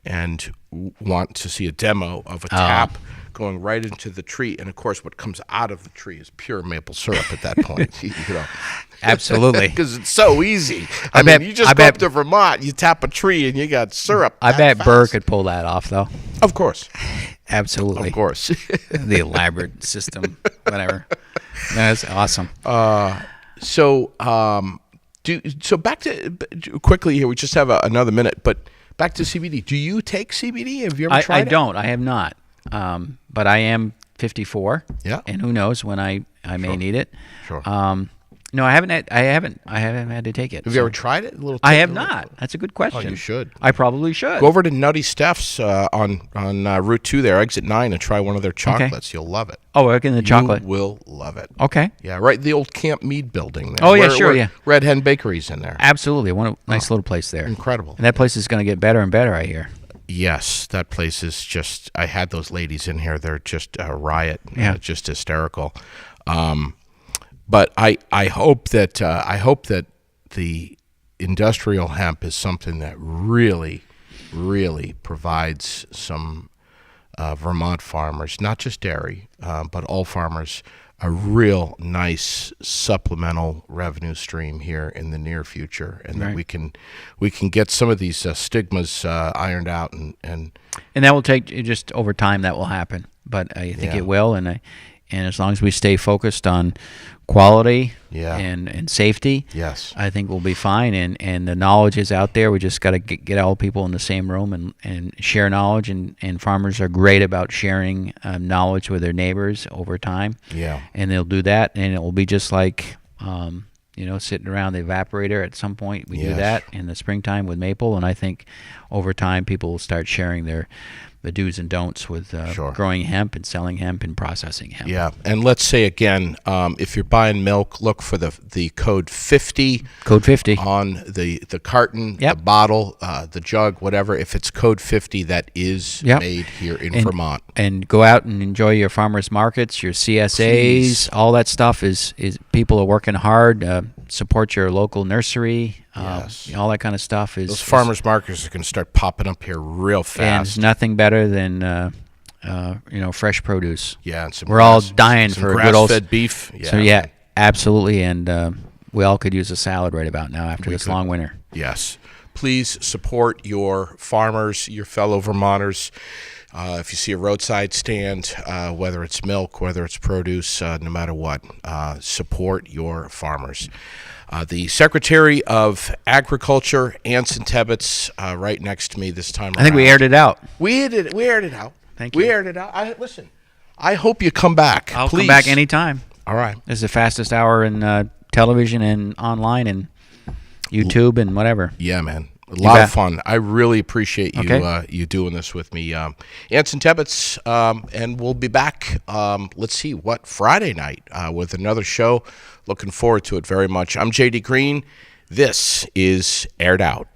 and want to see a demo of a tap going right into the tree, and of course what comes out of the tree is pure maple syrup at that point. Absolutely. Because it's so easy. I mean, you just go up to Vermont, you tap a tree and you got syrup. I bet Burr could pull that off, though. Of course. Absolutely. Of course. The elaborate system, whatever. That's awesome. So back to quickly here, we just have another minute, but back to CBD. Do you take CBD? Have you ever tried it? I don't. I have not. But I am 54. Yeah. And who knows when I may need it. Sure. No, I haven't had to take it. Have you ever tried it? I have not. That's a good question. Oh, you should. I probably should. Go over to Nutty Steph's on Route 2 there, exit 9, and try one of their chocolates. Okay. You'll love it. Oh, we're getting the chocolate. You will love it. Okay. Yeah, right. The old Camp Mead building there. Oh, yeah, sure, yeah. Red Hen Bakery's in there. Absolutely. Nice little place there. Incredible. And that place is going to get better and better, I hear. Yes, that place is just, I had those ladies in here. They're just a riot. Yeah. Just hysterical. But I hope that the industrial hemp is something that really, really provides some Vermont farmers, not just dairy, but all farmers, a real nice supplemental revenue stream here in the near future, and that we can get some of these stigmas ironed out, and that will take just over time. That will happen, but I think it will, and as long as we stay focused on quality and safety, I think we'll be fine. And the knowledge is out there. We just got to get all people in the same room and share knowledge. And farmers are great about sharing knowledge with their neighbors over time. Yeah. And they'll do that, and it will be just like sitting around the evaporator. At some point, we do that in the springtime with maple, and I think over time people will start sharing the do's and don'ts with growing hemp and selling hemp and processing hemp. Yeah, and let's say again, if you're buying milk, look for the code 50. Code 50 on the carton, the bottle, the jug, whatever. If it's code 50, that is made here in Vermont. And go out and enjoy your farmers markets, your CSAs. Please. All that stuff is people are working hard. Support your local nursery. All that kind of stuff is. Those farmers markets are going to start popping up here real fast. And there's nothing better than fresh produce. Yeah, and we're all dying for a good old grass-fed beef. Yeah. So absolutely, and we all could use a salad right about now after this long winter. Yes, please support your farmers, your fellow Vermonters. If you see a roadside stand, whether it's milk, whether it's produce, no matter what, support your farmers. The Secretary of Agriculture, Anson Tebbetts, right next to me this time around. I think we aired it out. We aired it out. Thank you. We aired it out. Listen, I hope you come back. I'll Please. come back anytime. All right. This is the fastest hour in television and online and YouTube and whatever. Yeah, man. A lot of fun. I really appreciate you doing this with me. Anson Tebbetts, and we'll be back, let's see, Friday night with another show. Looking forward to it very much. I'm J.D. Green. This is Aired Out.